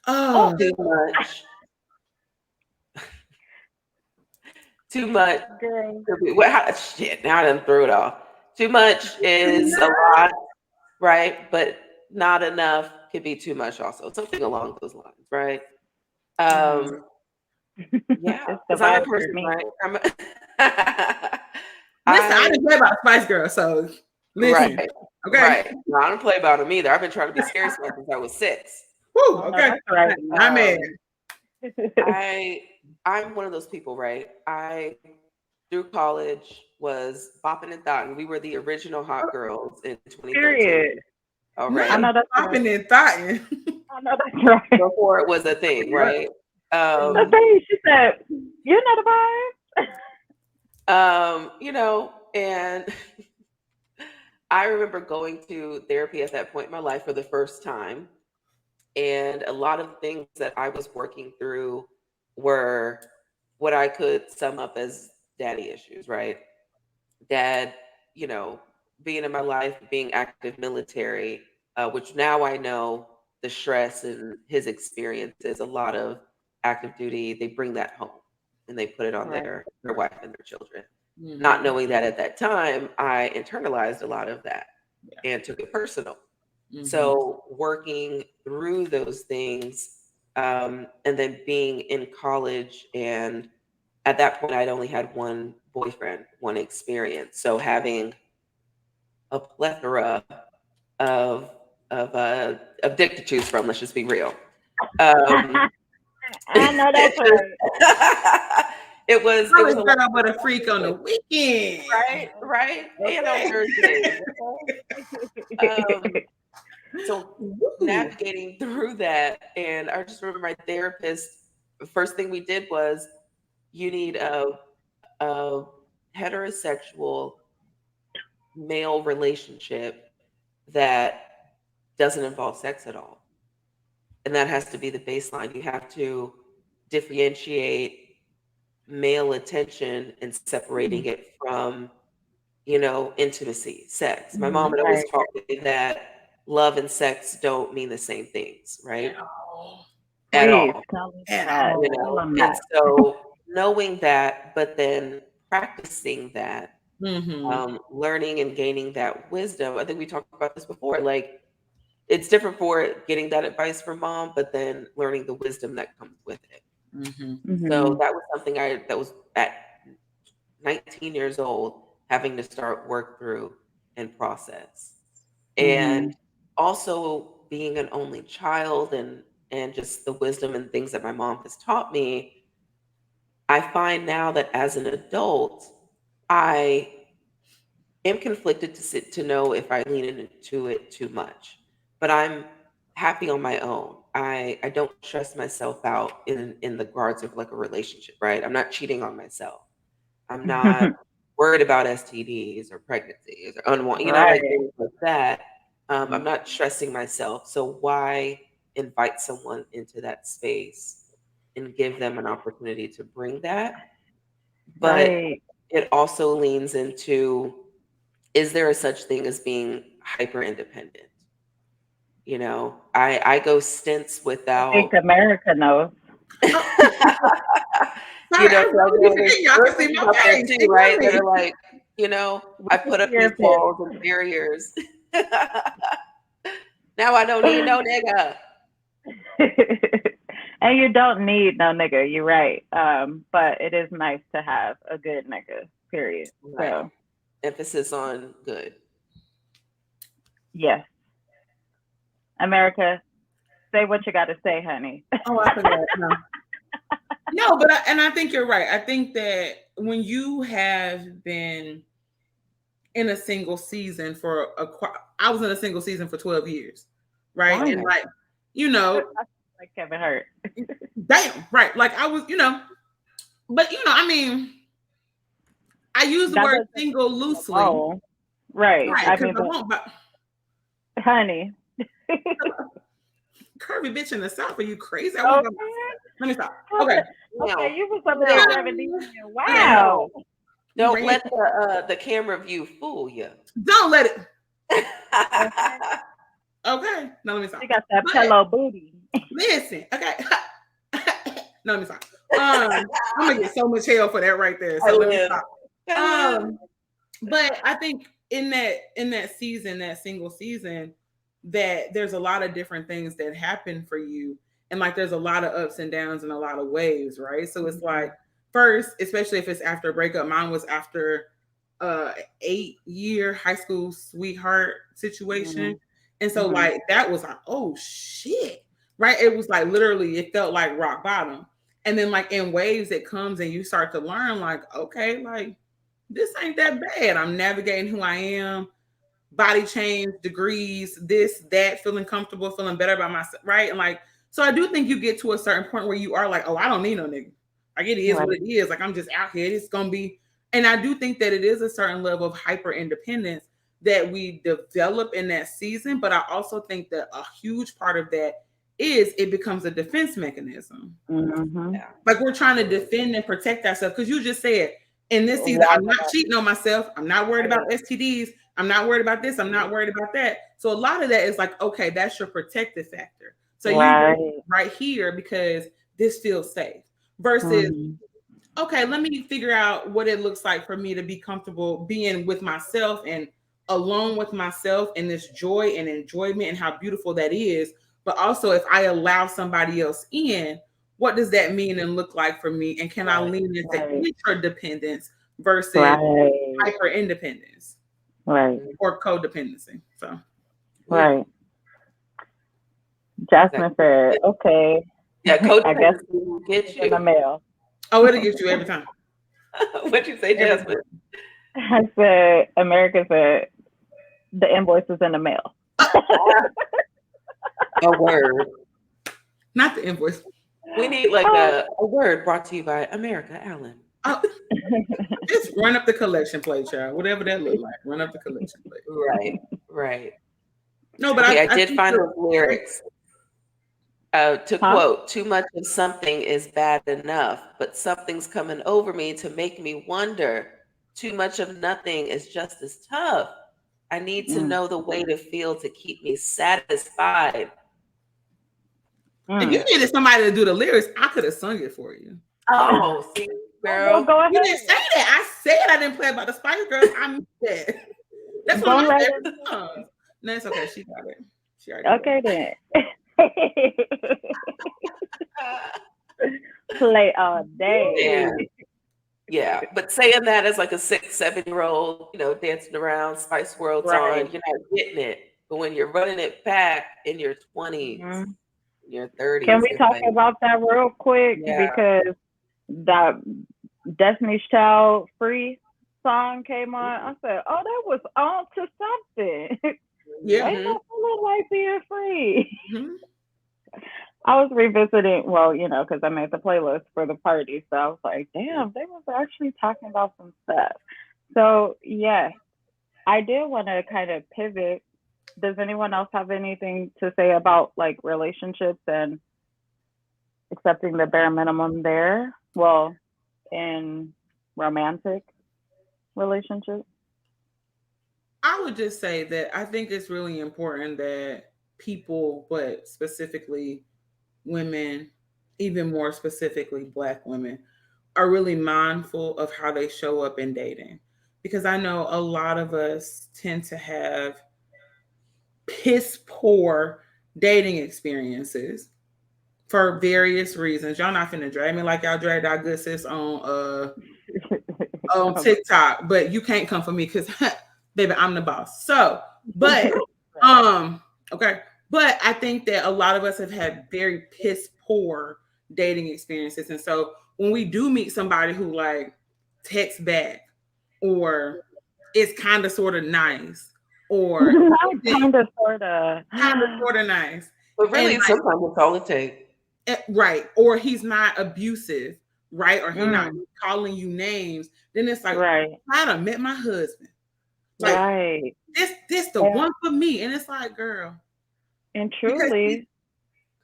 A: Oh,
B: Oh,
C: Too much, too much.
A: girl.
C: Well, shit, now I done threw it off. Too much is a lot, right? But not enough could be too much also. Something along those lines, right?
A: Mm-hmm.
C: Yeah,
A: It's the
C: because I'm a
A: vibe for
C: person,
A: me.
C: right?
B: listen, I
C: I
B: didn't play about Spice Girl, so listen,
C: right,
B: okay.
C: right. No, I don't play about them either. I've been trying to be scary smart since I was 6.
B: Woo,
A: Oh no,
B: okay.
A: that's right.
B: Not mad.
C: Um, I I'm one of those people, right? I through college was bopping and thotting. We were the original hot girls in 2013
A: Period. I
B: Not
A: know
C: already,
A: that's right.
B: popping and thotting.
A: I know that's right.
C: before it was a thing, right?
A: The
C: Um,
A: thing she said, you know the vibe.
C: and I remember going to therapy at that point in my life for the first time. And a lot of things that I was working through were what I could sum up as daddy issues, right? Dad, you know, being in my life, being active military, which now I know the stress and his experiences, a lot of active duty, they bring that home and they put it on
A: Right.
C: their wife and their children. Not
B: Mm-hmm.
C: knowing that at that time, I internalized a lot of that
B: Yeah.
C: and took it personal.
B: Mm-hmm.
C: So working through those things, and then being in college, and at that point, I'd only had one boyfriend, one experience. So having a plethora of of dick to choose from. Let's just be real. Um,
A: I know that's right.
C: it was
B: Probably
C: a lot
B: girl but a
C: of
B: freak on the
C: experience,
B: weekend.
C: right, and on
B: Okay.
C: Thursdays. Okay? So
B: Woo.
C: navigating through that, and I just remember my therapist, the first thing we did was you need a heterosexual male relationship that doesn't involve sex at all. And that has to be the baseline. You have to differentiate male attention and separating it from, intimacy, sex. My mom
B: Mhm.
C: had always
A: Right.
C: taught me that love and sex don't mean the same things,
B: At
C: right?
B: all.
C: At
A: Please
C: all.
A: tell me
B: At
A: that. Tell them
C: And
A: that.
C: so knowing that, but then practicing that,
B: Mm-hmm.
C: learning and gaining that wisdom. I think we talked about this before. Like it's different for getting that advice from mom, but then learning the wisdom that comes with it.
B: Mm-hmm.
C: So
A: Hmm.
C: that was something that was at 19 years old, having to start work through and process.
A: Hmm.
C: And also being an only child, and just the wisdom and things that my mom has taught me, I find now that as an adult, I am conflicted to know if I lean into it too much. But I'm happy on my own. I don't stress myself out in the regards of like a relationship, right? I'm not cheating on myself. I'm not worried about STDs or pregnancies or unwanted, like
A: Right.
C: things like that. I'm not stressing myself. So why invite someone into that space and give them an opportunity to bring that? But
A: Right.
C: it also leans into, is there a such thing as being hyper independent? I go stints
A: I think
C: without.
A: America knows.
B: Oh, sorry, I
C: So I
B: really
C: know
B: be
C: there's
B: forgetting. Y'all can see
C: girls
B: my
C: out there
B: face.
C: too,
B: They
C: right?
B: hear
C: That
B: me.
C: are like,
A: We
C: I
A: can
C: put up
A: see your
C: these
A: face.
C: walls and barriers. Now I don't need no nigga.
A: And you don't need no nigga. You're right. But it is nice to have a good nigga. Period.
C: Right.
A: So
C: Emphasis on good.
A: Yes. America, say what you got to say, honey.
B: Oh, I forgot. No, but I think you're right. I think that when you have been in a single season I was in a single season for 12 years, right?
A: Longer.
B: And like, you know,
A: like Kevin Hart.
B: damn, right? Like I was, but I mean, I use the word single loosely,
A: right?
B: right?
A: I
B: Because
A: mean,
B: I won't, but
A: honey,
B: curvy bitch in the South, are you crazy?
A: okay.
B: Let me stop. Okay,
A: okay, you was up there 70.
C: Wow.
A: Wow.
C: Don't let the camera view fool you.
B: Don't let it. Okay, now let me stop.
A: You got that pillow booty.
B: Listen, okay. No, let me stop. I'm gonna get so much hell for that right there. So let me stop. But I think in that season, that single season, that there's a lot of different things that happen for you, and like there's a lot of ups and downs and a lot of waves, right? So it's like first, especially if it's after a breakup, mine was after 8-year high school sweetheart situation. And so like that was like, oh shit. Right. It was like literally it felt like rock bottom. And then like in waves it comes and you start to learn like, okay, like this ain't that bad. I'm navigating who I am, body change, degrees, this, that, feeling comfortable, feeling better about myself. Right. And like, so I do think you get to a certain point where you are like, oh, I don't need no nigga. Like it is what it is. Like I'm just out here. It's gonna be. And I do think that it is a certain level of hyper independence that we develop in that season. But I also think that a huge part of that is it becomes a defense mechanism. Like we're trying to defend and protect ourselves. Because you just said in this season, I'm not cheating on myself. I'm not worried about STDs. I'm not worried about this. I'm not worried about that. So a lot of that is like, okay, that's your protective factor. So you right here because this feels safe versus okay, let me figure out what it looks like for me to be comfortable being with myself and alone with myself and this joy and enjoyment and how beautiful that is. But also, if I allow somebody else in, what does that mean and look like for me? And can I lean into interdependence versus hyper independence?
A: Right.
B: Or codependency. So,
A: right. Jasmine said, okay.
C: Yeah,
A: I guess
C: we'll get you
A: in the mail.
B: Oh, it'll get you every time.
C: What'd you say, Jasmine?
A: I said, America said, the invoice is in the mail.
C: A word.
B: Not the invoice.
C: We need like a word brought to you by America Allen.
B: Oh, just run up the collection plate, child. Whatever that look like. Run up the collection plate.
C: Right.
B: No, but
C: I did find those lyrics. To quote, too much of something is bad enough, but something's coming over me to make me wonder. Too much of nothing is just as tough. I need to know the way to feel to keep me satisfied.
B: If you needed somebody to do the lyrics, I could have sung it for you.
C: Oh, see, girl.
A: Go ahead.
B: You didn't say that. I said I didn't play about the Spice Girls. I missed that. That's one of my favorite songs. No, it's okay. She got it. She already
A: then. Play all day.
C: Yeah, but saying that as like a 6-7-year-old, dancing around, Spice World's on, you're not getting it. But when you're running it back in your 20s, your 30s.
A: Can we talk about that real quick?
C: Yeah.
A: Because that Destiny's Child Free song came on. I said, oh, that was on to something.
B: Yeah.
A: Ain't nothing like being free. I was revisiting, because I made the playlist for the party. So I was like, damn, they was actually talking about some stuff. So, yes, I did want to kind of pivot. Does anyone else have anything to say about like relationships and accepting the bare minimum there? Well, in romantic relationships?
B: I would just say that I think it's really important that people, but specifically women, even more specifically Black women, are really mindful of how they show up in dating. Because I know a lot of us tend to have piss poor dating experiences for various reasons. Y'all not finna drag me like y'all dragged our good sis on TikTok, but you can't come for me because baby, I'm the boss. So, but Um, okay. But I think that a lot of us have had very piss poor dating experiences. And so when we do meet somebody who like texts back or is kind of sort of nice or
A: Not kind of, sort of.
B: kind of sort of nice.
C: But
B: And
C: really, sometimes it's all it takes.
B: right. Or he's not abusive, right? Or he's not
A: Mm,
B: calling you names. Then it's like,
A: right,
B: I done met my husband. Like
A: right.
B: this the
A: And,
B: one for me. And it's like, girl,
A: and
B: because
A: truly,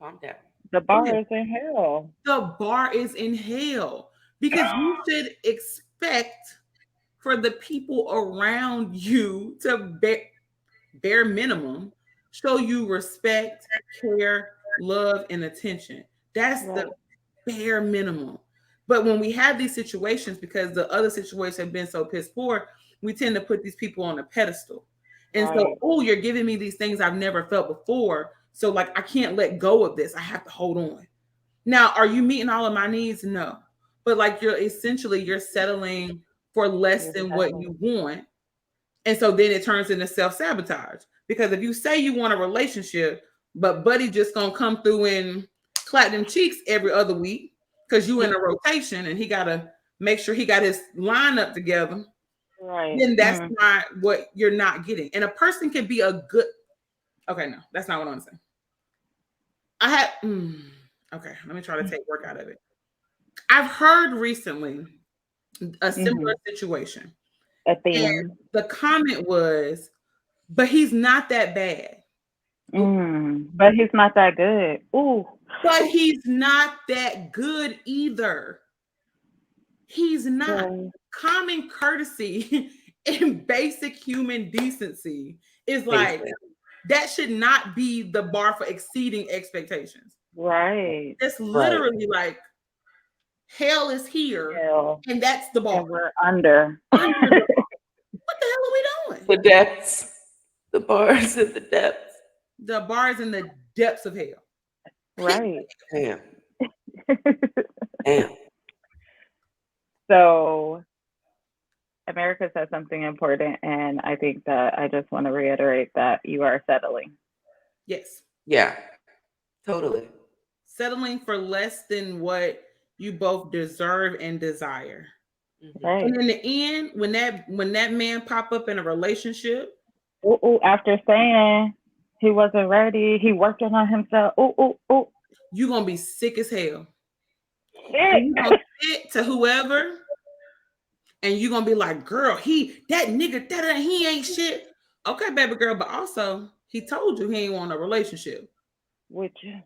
C: Calm down.
A: the
B: go
A: bar
B: ahead.
A: is in hell.
B: The bar is in hell because you should expect for the people around you to bare minimum show you respect, care, love, and attention. That's
A: Right,
B: the bare minimum. But when we have these situations, because the other situations have been so piss poor, we tend to put these people on a pedestal. And so,
A: right,
B: oh, you're giving me these things I've never felt before. So, like, I can't let go of this. I have to hold on. Now, are you meeting all of my needs? No. But like you're settling for less
A: you're
B: than what
A: settling.
B: you want. And so then it turns into self-sabotage. Because if you say you want a relationship, but buddy just gonna come through and clap them cheeks every other week because you in a rotation and he gotta make sure he got his lineup together,
A: Right.
B: then that's not what you're not getting. And a person can be a good okay, no, that's not what I'm saying. I had okay, let me try to take work out of it. I've heard recently a similar situation.
A: A
B: And
A: theme.
B: the comment was, but he's not that bad. Ooh.
A: But he's not that good. Ooh.
B: But he's not that good either. He's not.
A: Yeah.
B: Common courtesy and basic human decency is like
C: Basic.
B: that should not be the bar for exceeding expectations.
A: Right.
B: It's
C: Right.
B: literally like hell is here,
A: Hell.
B: and that's the bar.
A: And we're under.
B: Under the bar. What the hell are we doing?
C: The depths. The bars and the depths.
B: The bar is in the depths of hell.
A: Right.
C: Damn. Damn.
A: So America said something important, and I think that I just want to reiterate that you are settling.
B: Yes.
C: Yeah. Totally.
B: Settling for less than what you both deserve and desire.
A: Right.
B: And in the end, when that man pop up in a relationship,
A: Ooh, after saying he wasn't ready, he working on himself. Ooh.
B: you're gonna be sick as hell. And
A: Sick.
B: you're gonna sit to whoever, and you're gonna be like, girl, that nigga, he ain't shit. Okay, baby girl, but also he told you he ain't want a relationship
A: With you.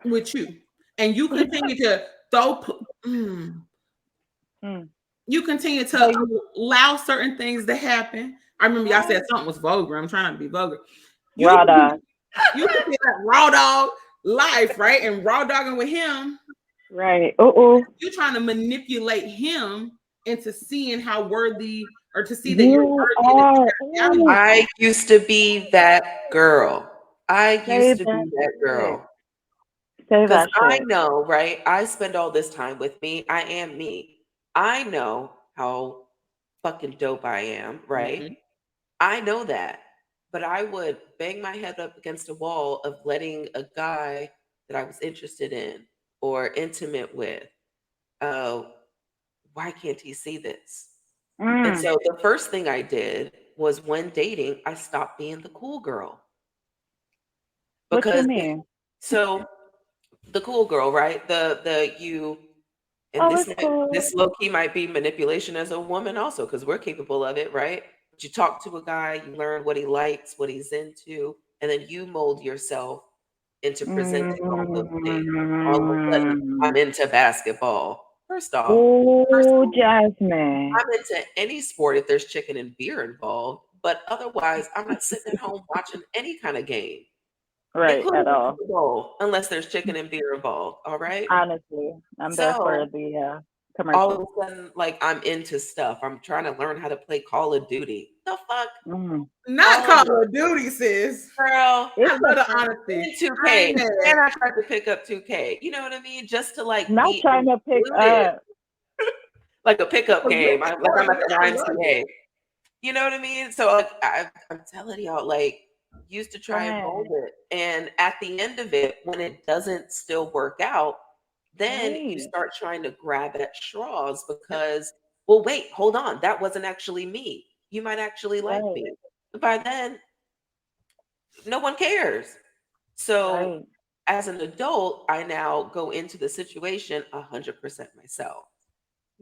B: with you. And you continue to throw you continue to allow certain things to happen. I remember y'all said something was vulgar. I'm trying not to be vulgar.
A: Raw dog.
B: You could be like raw dog life, right? And raw dogging with him.
A: Right. Ooh.
B: You're trying to manipulate him into seeing how worthy or to see that you're
A: You
B: worthy
A: are.
B: and value.
C: I used to be that girl. I
A: Say
C: used to be
A: that
C: that
A: shit.
C: girl.
A: Say
C: Because
A: that
C: I
A: shit.
C: know, right? I spend all this time with me. I am me. I know how fucking dope I am, right?
B: Mhm.
C: I know that. But I would bang my head up against a wall of letting a guy that I was interested in or intimate with, uh, why can't he see this? And so the first thing I did was when dating, I stopped being the cool girl.
A: What you
C: Because
A: mean?
C: so the cool girl, right? The you and
A: Oh, it's cool.
C: this low key might be manipulation as a woman also, because we're capable of it, right? But you talk to a guy, you learn what he likes, what he's into, and then you mold yourself into presenting all those things. All of a sudden, I'm into basketball. First off,
A: Oh, Jasmine.
C: I'm into any sport if there's chicken and beer involved, but otherwise, I'm not sitting at home watching any kind of game,
A: Right,
C: including
A: at
C: the
A: all.
C: Super Bowl, unless there's chicken and beer involved. All right.
A: Honestly, I'm there for
C: So
A: the
C: all of
A: commercials.
C: a sudden, like I'm into stuff. I'm trying to learn how to play Call of Duty. The fuck?
B: Not
C: All of
B: Call
C: it.
B: of Duty, sis.
C: Girl,
B: I
A: It's
B: love the
A: a
B: honesty.
C: and
B: I
C: 2K.
B: ain't mad.
C: And I tried to pick up 2K. You know what I mean? Just to like
A: not
C: be
A: trying to pick
C: included.
A: up.
C: Like a pickup
B: Oh,
C: game.
B: yeah,
C: Like I'm at the
B: I love it.
C: YMCA. You know what I mean? So like I'm telling y'all, like used to
A: Go
C: try and
A: ahead.
C: mold it. And at the end of it, when it doesn't still work out, then you
A: Right.
C: start trying to grab at straws
B: Yep.
C: because, well, wait, hold on. That wasn't actually me. You might actually like
A: Right.
C: me. But by then, no one cares. So
A: Right.
C: as an adult, I now go into the situation 100% myself.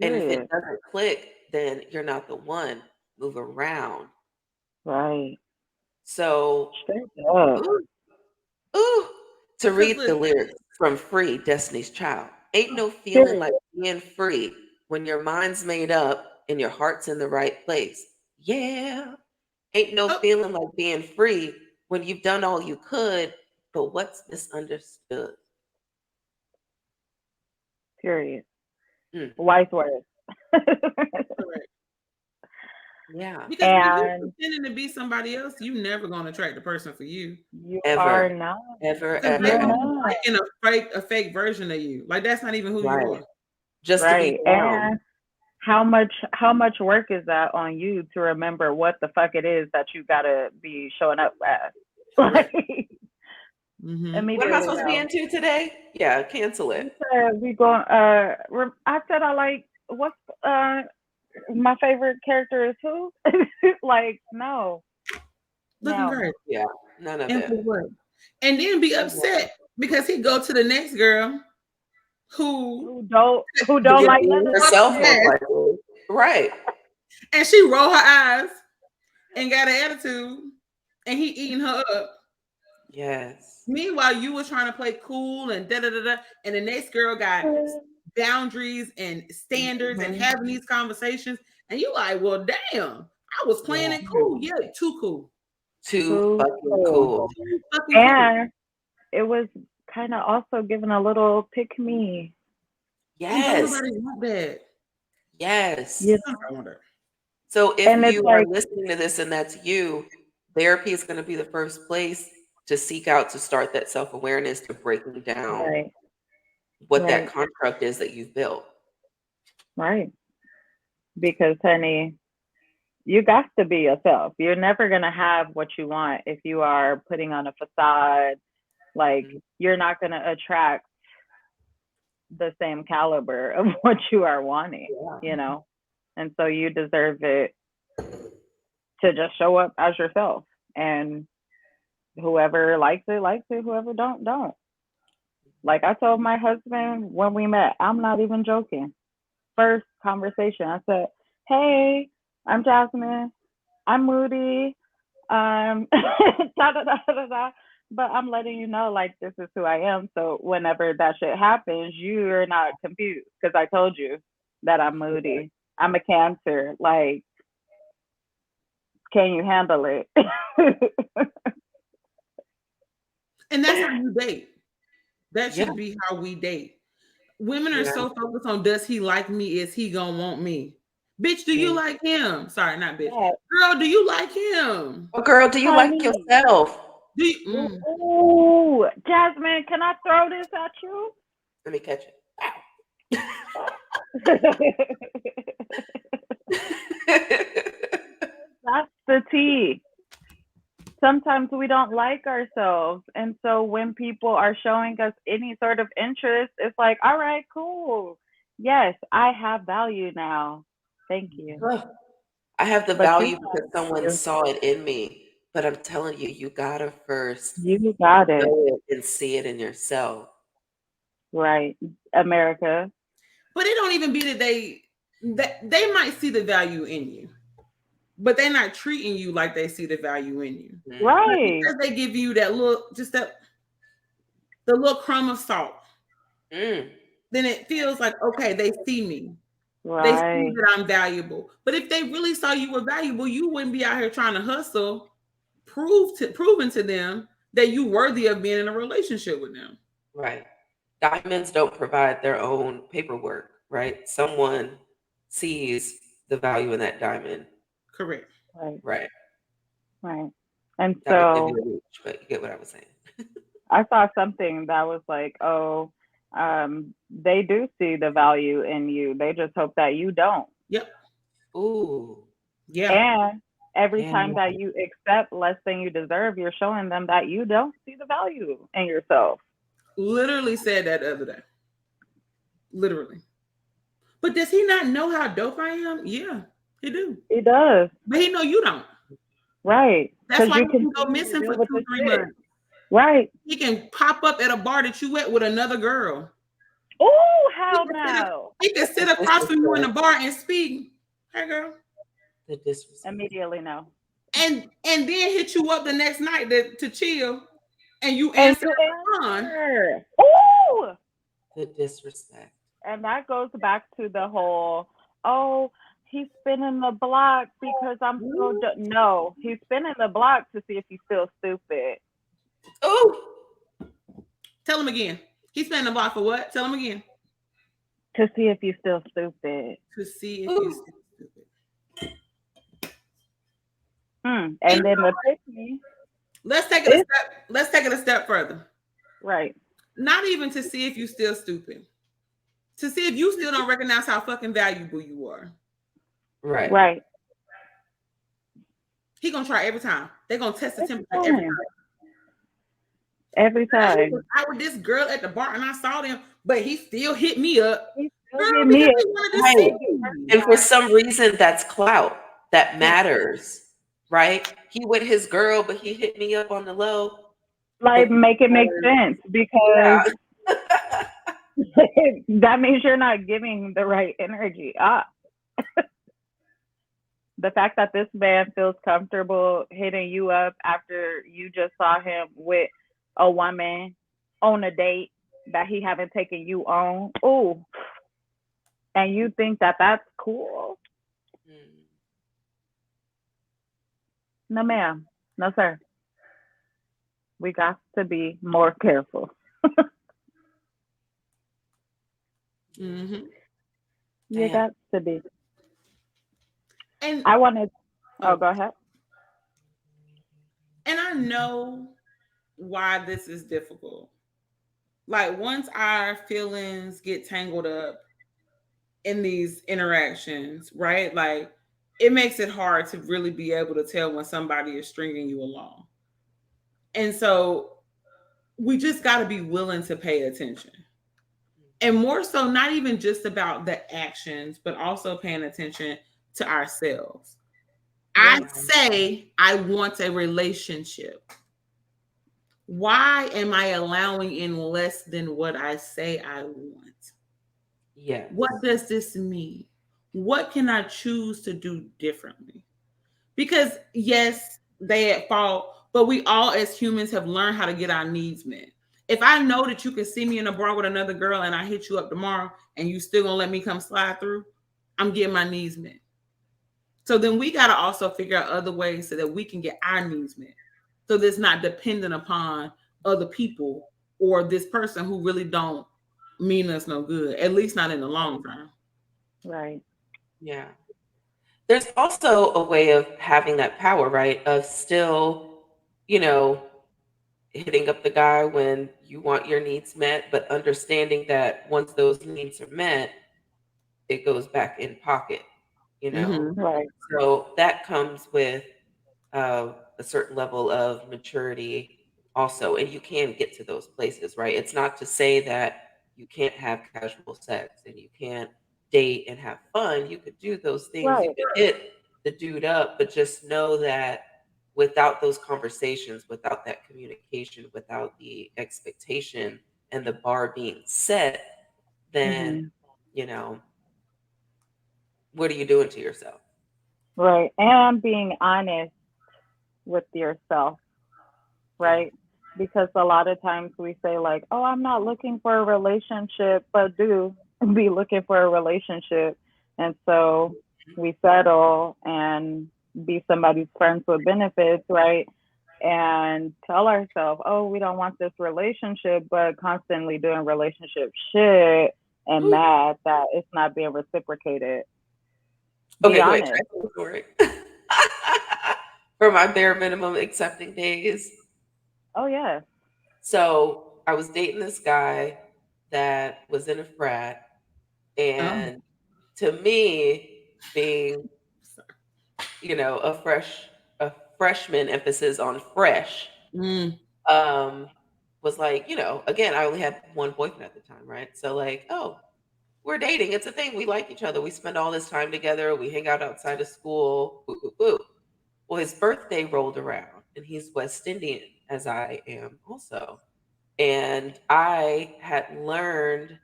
C: And if it
A: Good.
C: doesn't click, then you're not the one. Move around.
A: Right.
C: So,
A: Straight up.
C: ooh, ooh, to
B: Because
C: read the
B: listen,
C: lyrics from Free, Destiny's Child. Ain't no feeling like
A: Period.
C: being free when your mind's made up and your heart's in the right place. Yeah. Ain't no
B: oh,
C: feeling like being free when you've done all you could, but what's misunderstood?
A: Period.
C: Mm,
A: Wise words.
B: correct.
C: yeah.
B: Because when you
A: And
B: pretending to be somebody else, you never gonna attract the person for you.
A: you are
C: Ever,
A: not.
C: ever,
B: Because they
A: You're
B: gonna
C: ever.
B: be
A: not.
B: liking a fake version of you. Like that's not even who you
C: Right.
B: are.
C: Just to be
A: Right.
C: down.
A: And how much work is that on you to remember what the fuck it is that you gotta be showing up as?
B: Correct.
A: Like
B: Mm-hmm.
C: What am I
A: immediately
C: supposed to be
A: no.
C: into today? Yeah, cancel
A: You
C: it.
A: said we going I said I like what's uh my favorite character is who? Like no,
B: Looking
A: no.
B: great.
C: Yeah, none of
B: And
C: it.
B: for what? And then be upset because he go to the next girl who
A: Who don't
C: Forget
A: like
C: being
A: none of this
C: herself
A: shit?
C: most
B: yes,
C: likely. Right.
B: and she roll her eyes and got an attitude, and he eating her up.
C: Yes.
B: Meanwhile, you was trying to play cool and da da da da, and the next girl got boundaries and standards and
C: Mhm.
B: having these conversations, and you like, well, damn, I was playing
C: Yeah.
B: it cool. Yeah, too cool,
C: Too
A: Too
C: fucking
A: cool.
C: cool.
B: too fucking cool.
A: And it was kind of also given a little pick me.
B: And don't
C: Yes.
B: nobody want that.
A: You
C: Yes.
B: Don't nobody want that.
C: So if
A: and it's
C: you are
A: like,
C: listening to this and that's you, therapy is going to be the first place to seek out to start that self-awareness to breaking down
A: right,
C: what that
A: right,
C: construct is that you've built.
A: right. Because honey, you got to be yourself. You're never gonna have what you want if you are putting on a facade. Like
C: Mhm.
A: you're not gonna attract the same caliber of what you are wanting,
C: Yeah.
A: you know? And so you deserve it to just show up as yourself. And whoever likes it, whoever don't. Like I told my husband when we met, I'm not even joking. First conversation, I said, "Hey, I'm Jasmine. I'm moody. Da da da da da. But I'm letting you know, like, this is who I am. So whenever that shit happens, you're not confused because I told you that I'm moody. I'm a Cancer. Like, can you handle it?"
B: And that's how you date. That
C: Yeah.
B: should be how we date. Women are
C: Yeah.
B: so focused on does he like me? Is he gonna want me? Bitch, do you
C: Mm.
B: like him? Sorry, not bitch.
A: Yeah,
B: Girl, do you like him?
C: Oh, girl, do you like
A: honey.
C: yourself?
B: Do you,
A: Ooh, Jasmine, can I throw this at you?
C: Let me catch it.
A: That's the tea. Sometimes we don't like ourselves. And so when people are showing us any sort of interest, it's like, all right, cool. Yes, I have value now. Thank you.
C: Ugh. I have the
A: But you
C: value
A: have
C: because someone
A: value.
C: saw it in me. But I'm telling you, you gotta first
A: You got it.
C: know it and see it in yourself.
A: Right. America.
B: but it don't even be that they might see the value in you, but they're not treating you like they see the value in you.
C: Mm.
B: But
A: Right.
B: because they give you that little, just that the little crumb of salt,
C: Mm.
B: then it feels like okay, they see me. They see
A: Right.
B: that I'm valuable. But if they really saw you were valuable, you wouldn't be out here trying to hustle, proving to them that you worthy of being in a relationship with them.
C: Right. Diamonds don't provide their own paperwork, right? Someone sees the value in that diamond.
B: Correct.
A: Right.
C: Right.
A: Right. And
C: That was maybe
A: so
C: a reach, but you get what I was saying.
A: I saw something that was like, oh, they do see the value in you. They just hope that you don't.
B: Yep.
C: Ooh.
B: Yeah.
A: And Every
C: Yeah.
A: time that you accept less than you deserve, you're showing them that you don't see the value in yourself.
B: Literally said that the other day. Literally. But does he not know how dope I am? Yeah, he do.
A: It does.
B: But he know you don't.
A: Right.
B: That's
A: Because
B: why
A: you
B: he can go
A: continue to
B: missing
A: deal
B: for
A: with
B: two,
A: the
B: three
A: shit.
B: months.
A: Right.
B: He can pop up at a bar that you at with another girl.
A: Oh,
B: He
A: hell
B: can sit,
A: no.
B: he can sit
C: The
B: across from you in the
C: disrespect.
B: bar and speak. Hey girl.
C: The disrespect.
A: Immediately no.
B: And then hit you up the next night to chill and you
A: And
B: answer
A: you
B: the phone.
A: answer. Oh,
C: The disrespect.
A: and that goes back to the whole, oh, he's spinning the block because I'm so no, he's spinning the block to see if he's still stupid.
C: Oh,
B: Tell him again. He's spending the block for what? Tell him again.
A: To see if you're still stupid.
B: To see if you
C: ooh.
B: still stupid.
A: And
B: And
A: then the pick me
B: let's take it a
A: is
B: step. Let's take it a step further.
A: right.
B: Not even to see if you still stupid. To see if you still don't recognize how fucking valuable you are.
C: Right.
A: Right.
B: He gonna try every time. They gonna test the
A: Every
B: temperature every
A: time.
B: time.
A: Every
B: I was
A: time.
B: out with this girl at the bar and I saw them, but he still hit me up.
A: He still
B: Girl,
A: give
B: because
A: me
B: he wanted to
C: Right.
B: see.
C: And for some reason, that's clout that
B: Yeah.
C: matters, right? He with his girl, but he hit me up on the low.
A: like
C: But
A: make it make
C: because,
A: sense because
C: yeah,
A: that means you're not giving the right energy. The fact that this man feels comfortable hitting you up after you just saw him with a woman on a date that he haven't taken you on. Oh, and you think that that's cool?
C: mm,
A: No, ma'am. No, sir. We got to be more careful.
B: Mm-hmm.
A: You
C: damn.
A: got to be.
B: And
A: I wanted. Oh,
B: oh,
A: go ahead.
B: and I know why this is difficult. Like once our feelings get tangled up in these interactions, right? Like it makes it hard to really be able to tell when somebody is stringing you along. And so we just got to be willing to pay attention. And more so, not even just about the actions, but also paying attention to ourselves. I
C: Yeah.
B: say I want a relationship. Why am I allowing in less than what I say I want?
C: Yes.
B: What does this mean? What can I choose to do differently? Because yes, they at fault, but we all as humans have learned how to get our needs met. If I know that you can see me in a bar with another girl and I hit you up tomorrow and you still gonna let me come slide through, I'm getting my needs met. So then we gotta also figure out other ways so that we can get our needs met. So that's not dependent upon other people or this person who really don't mean us no good, at least not in the long term.
A: Right.
C: Yeah. There's also a way of having that power, right? Of still, you know, hitting up the guy when you want your needs met, but understanding that once those needs are met, it goes back in pocket, you know?
B: Mm-hmm.
A: Right.
C: So that comes with a certain level of maturity also. And you can get to those places, right? It's not to say that you can't have casual sex and you can't date and have fun. You could do those things. You
A: Right.
C: could hit the dude up, but just know that without those conversations, without that communication, without the expectation and the bar being set, then,
A: Hmm.
C: you know, what are you doing to yourself?
A: Right. And being honest with yourself,
C: Yeah.
A: right? Because a lot of times we say like, "Oh, I'm not looking for a relationship," but do be looking for a relationship, and so we settle and be somebody's friends with benefits, right? And tell ourselves, "Oh, we don't want this relationship," but constantly doing relationship shit and
C: Ooh.
A: mad that it's not being reciprocated. Be
C: Okay, wait, can
A: honest.
C: I tell a story? For my bare minimum accepting days.
A: Oh yeah.
C: So I was dating this guy that was in a frat,
B: Oh,
C: and to me, being
B: sorry.
C: a freshman emphasis on fresh,
B: Mm.
C: um, was like, again, I only had one boyfriend at the time, right? So like, oh, we're dating. It's a thing. We like each other. We spend all this time together. We hang out outside of school. Boo, boo, boo. Well, his birthday rolled around, and he's West Indian, as I am also. And I had learned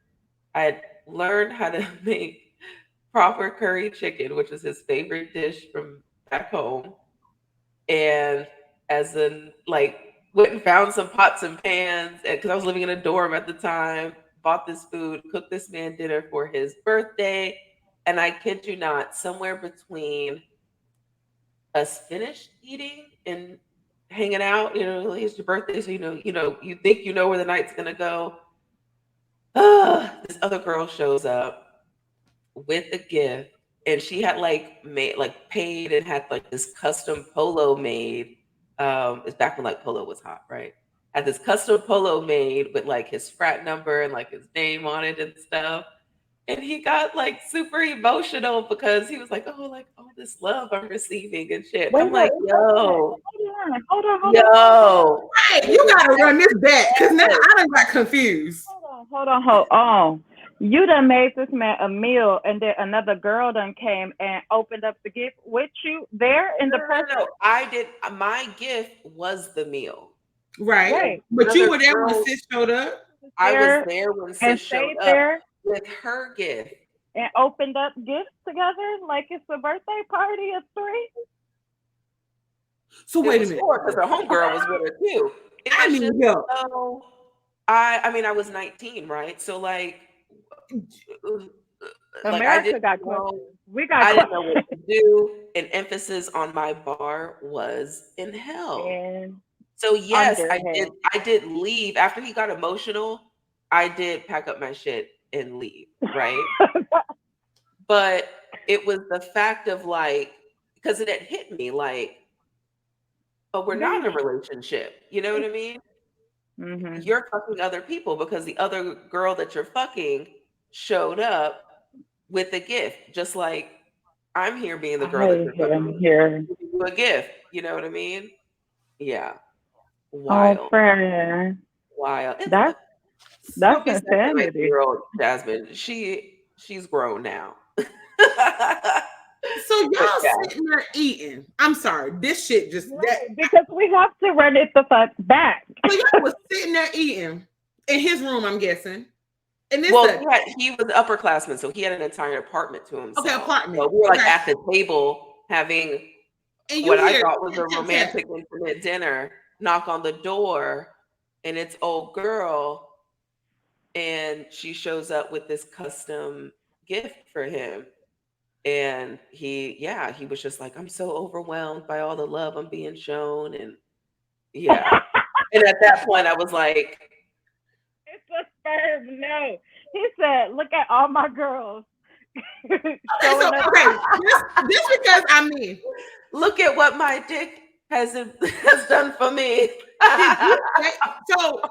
C: how to make proper curry chicken, which is his favorite dish from back home. And as in, like, went and found some pots and pans, and because I was living in a dorm at the time, bought this food, cooked this man dinner for his birthday. And I kid you not, somewhere between us finished eating and hanging out, it's your birthday, so you think you know where the night's gonna go. This other girl shows up with a gift, and she had like made like paid and had like this custom polo made. It's back when like polo was hot, right? Had this custom polo made with like his frat number and like his name on it and stuff. And he got like super emotional because he was like, "Oh, like all this love I'm receiving and shit."
A: Wait,
C: I'm
A: wait,
C: like,
A: wait,
C: "Yo,
A: hold on.
C: yo,
B: Hey,
C: it
B: you
C: was
B: gotta run this back because now
C: bad.
B: I done got confused.
A: Hold on. You done made this man a meal, and then another girl done came and opened up the gift with you there in
C: No,
A: the
C: no, no,
A: present.
C: no. I did. My gift was the meal,
B: Right.
C: and
A: Right.
B: But you
C: another
B: were there when
C: girl.
B: sis showed up.
C: I was
A: There
C: there when
A: and
C: sis showed
A: stayed
C: up
A: there
C: with her gift.
A: and opened up gifts together like it's a birthday party of three.
B: So
C: It
B: wait a
C: was
B: minute.
C: 4 because her homegirl was with her too. It
B: I
C: was just
B: need help.
C: so. I mean, I was 19, right? So like I
A: America
C: didn't
A: got
C: know.
A: questions. We got
C: I didn't know what
A: questions.
C: to do. And emphasis on my bar was in hell.
A: And
C: So yes,
A: under
C: I did.
A: hell.
C: I did leave after he got emotional. I did pack up my shit and leave, right? But it was the fact of like, because it had hit me like, but we're not in a relationship. You know what I mean?
A: Mhm.
C: You're fucking other people because the other girl that you're fucking showed up with a gift, just like I'm here being the girl that
A: I
C: you're
A: am
C: fucking
A: here.
C: giving you a gift. You know what I mean? Yeah.
A: Oh,
C: Wild.
A: friend.
C: Wild. It's
A: That's
C: go
A: that's
C: get that 19
A: insanity.
C: year old Jasmine. She's grown now. But
B: So y'all
C: yeah.
B: sitting there eating. I'm sorry. This shit just that.
A: Right, because we have to run it the fuck back.
B: So y'all was sitting there eating in his room, I'm guessing. And this
C: Well,
B: a
C: he was upperclassman, so he had an entire apartment to
B: okay
C: himself. So
B: apartment.
C: we were like
B: Okay.
C: at the table having
B: And you
C: what I
B: hear
C: thought was a
B: tap tap tap.
C: romantic, intimate dinner, knock on the door, and it's old girl, and she shows up with this custom gift for him. And he was just like, I'm so overwhelmed by all the love I'm being shown. And yeah. And at that point, I was like,
A: It's a firm no. He said, "Look at all my girls
B: Okay, so
A: showing up."
B: okay, this because I mean,
C: look at what my dick has done for me.
B: did you so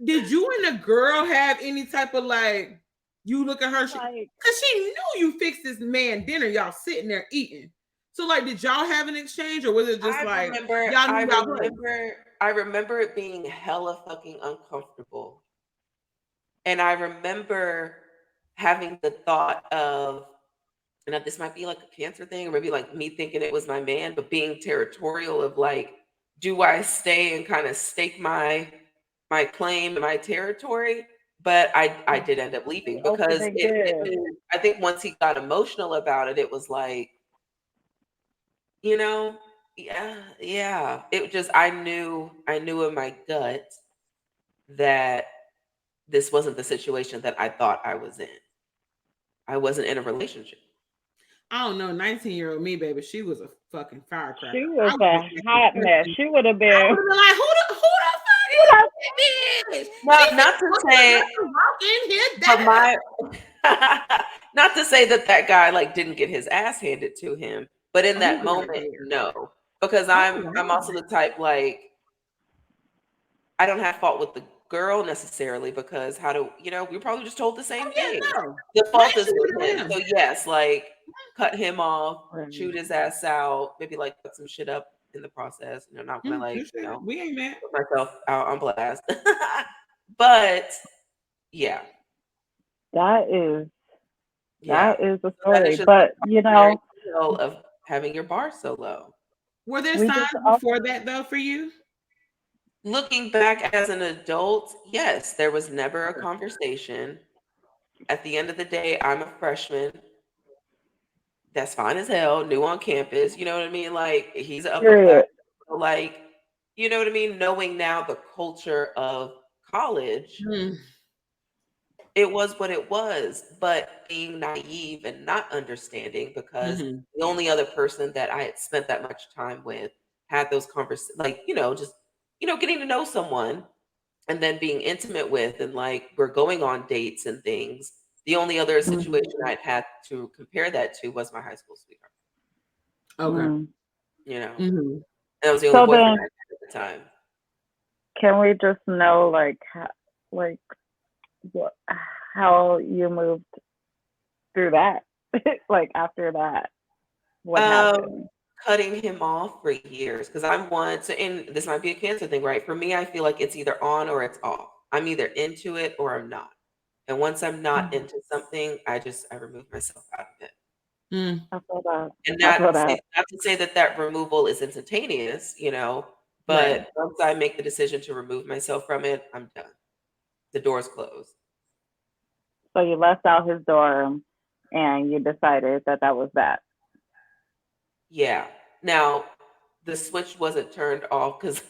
B: did you and the girl have any type of like you look at her
A: Like,
B: because she knew you fixed this man dinner, y'all sitting there eating. So like did y'all have an exchange or was it just
C: I
B: like
C: remember,
B: y'all
C: I
B: knew y'all place?
C: remember, I remember it being hella fucking uncomfortable. And I remember having the thought of, and that this might be like a cancer thing, or maybe like me thinking it was my man, but being territorial of like, do I stay and kind of stake my claim and my territory? But I did end up leaving because
A: opening
C: it hit
A: gift.
C: me. I think once he got emotional about it, it was like, you know, yeah, yeah. It just I knew in my gut that this wasn't the situation that I thought I was in. I wasn't in a relationship.
B: I don't know, 19-year-old me, baby. She was a fucking firecracker.
A: She
B: I
A: was
B: would have
A: a hot mess. She would have been.
B: been like, who the fuck
A: What
B: is
A: up?
B: this bitch? She
C: Not
B: just
C: not to say,
B: walk in here.
C: but my not to say that that guy like didn't get his ass handed to him, but in
B: Oh, he
C: that
B: got it
C: moment,
B: there.
C: no, because
B: Oh,
C: I'm also the type like I don't have fault with girl necessarily, because how do we probably just told the
B: Oh
C: same
B: yeah,
C: thing.
B: no.
C: The
B: Blame
C: fault is
B: should
C: with
B: be on
C: him.
B: him.
C: So yes, like cut him off,
A: Right.
C: chewed his ass out, maybe like put some shit up in the process. Not gonna
B: You
C: like,
B: should. We ain't mad.
C: put myself out on blast. But yeah,
A: That is
C: yeah.
A: that is a
C: So that is
A: story.
C: just the
A: But
C: cautionary tale of having your bar so low.
B: Were there
A: we just
B: signs
A: also
B: before that though for you?
C: Looking back as an adult, yes, there was never a
B: Okay.
C: conversation. At the end of the day, I'm a freshman. That's fine as hell, new on campus. You know what I mean? Like he's an upper class.
A: period.
C: So, like, you know what I mean? Knowing now the culture of college,
B: Mm,
C: it was what it was. But being naive and not understanding, because
B: hmm
C: the only other person that I had spent that much time with had those conversations, like, just getting to know someone and then being intimate with, and like we're going on dates and things. The only other situation
A: Mhm.
C: I'd had to compare that to was my high school sweetheart.
B: Okay.
A: Mm.
C: You know,
B: hmm
C: that was the only
A: So
C: boyfriend I
A: then,
C: had at the time.
A: can we just know like what, how you moved through that? Like after that, what
C: Um,
A: happened?
C: Cutting him off for years, because I'm one. So, and this might be a cancer thing, right? For me, I feel like it's either on or it's off. I'm either into it or I'm not. And once I'm not
A: Mm.
C: into something, I remove myself out of it.
B: Mm,
A: I feel that.
C: And
A: I feel that.
C: not to say that that removal is instantaneous,
B: right.
C: but once I make the decision to remove myself from it, I'm done. The door's closed.
A: So you left out his dorm, and you decided that that was that.
C: Yeah. Now, the switch wasn't turned off because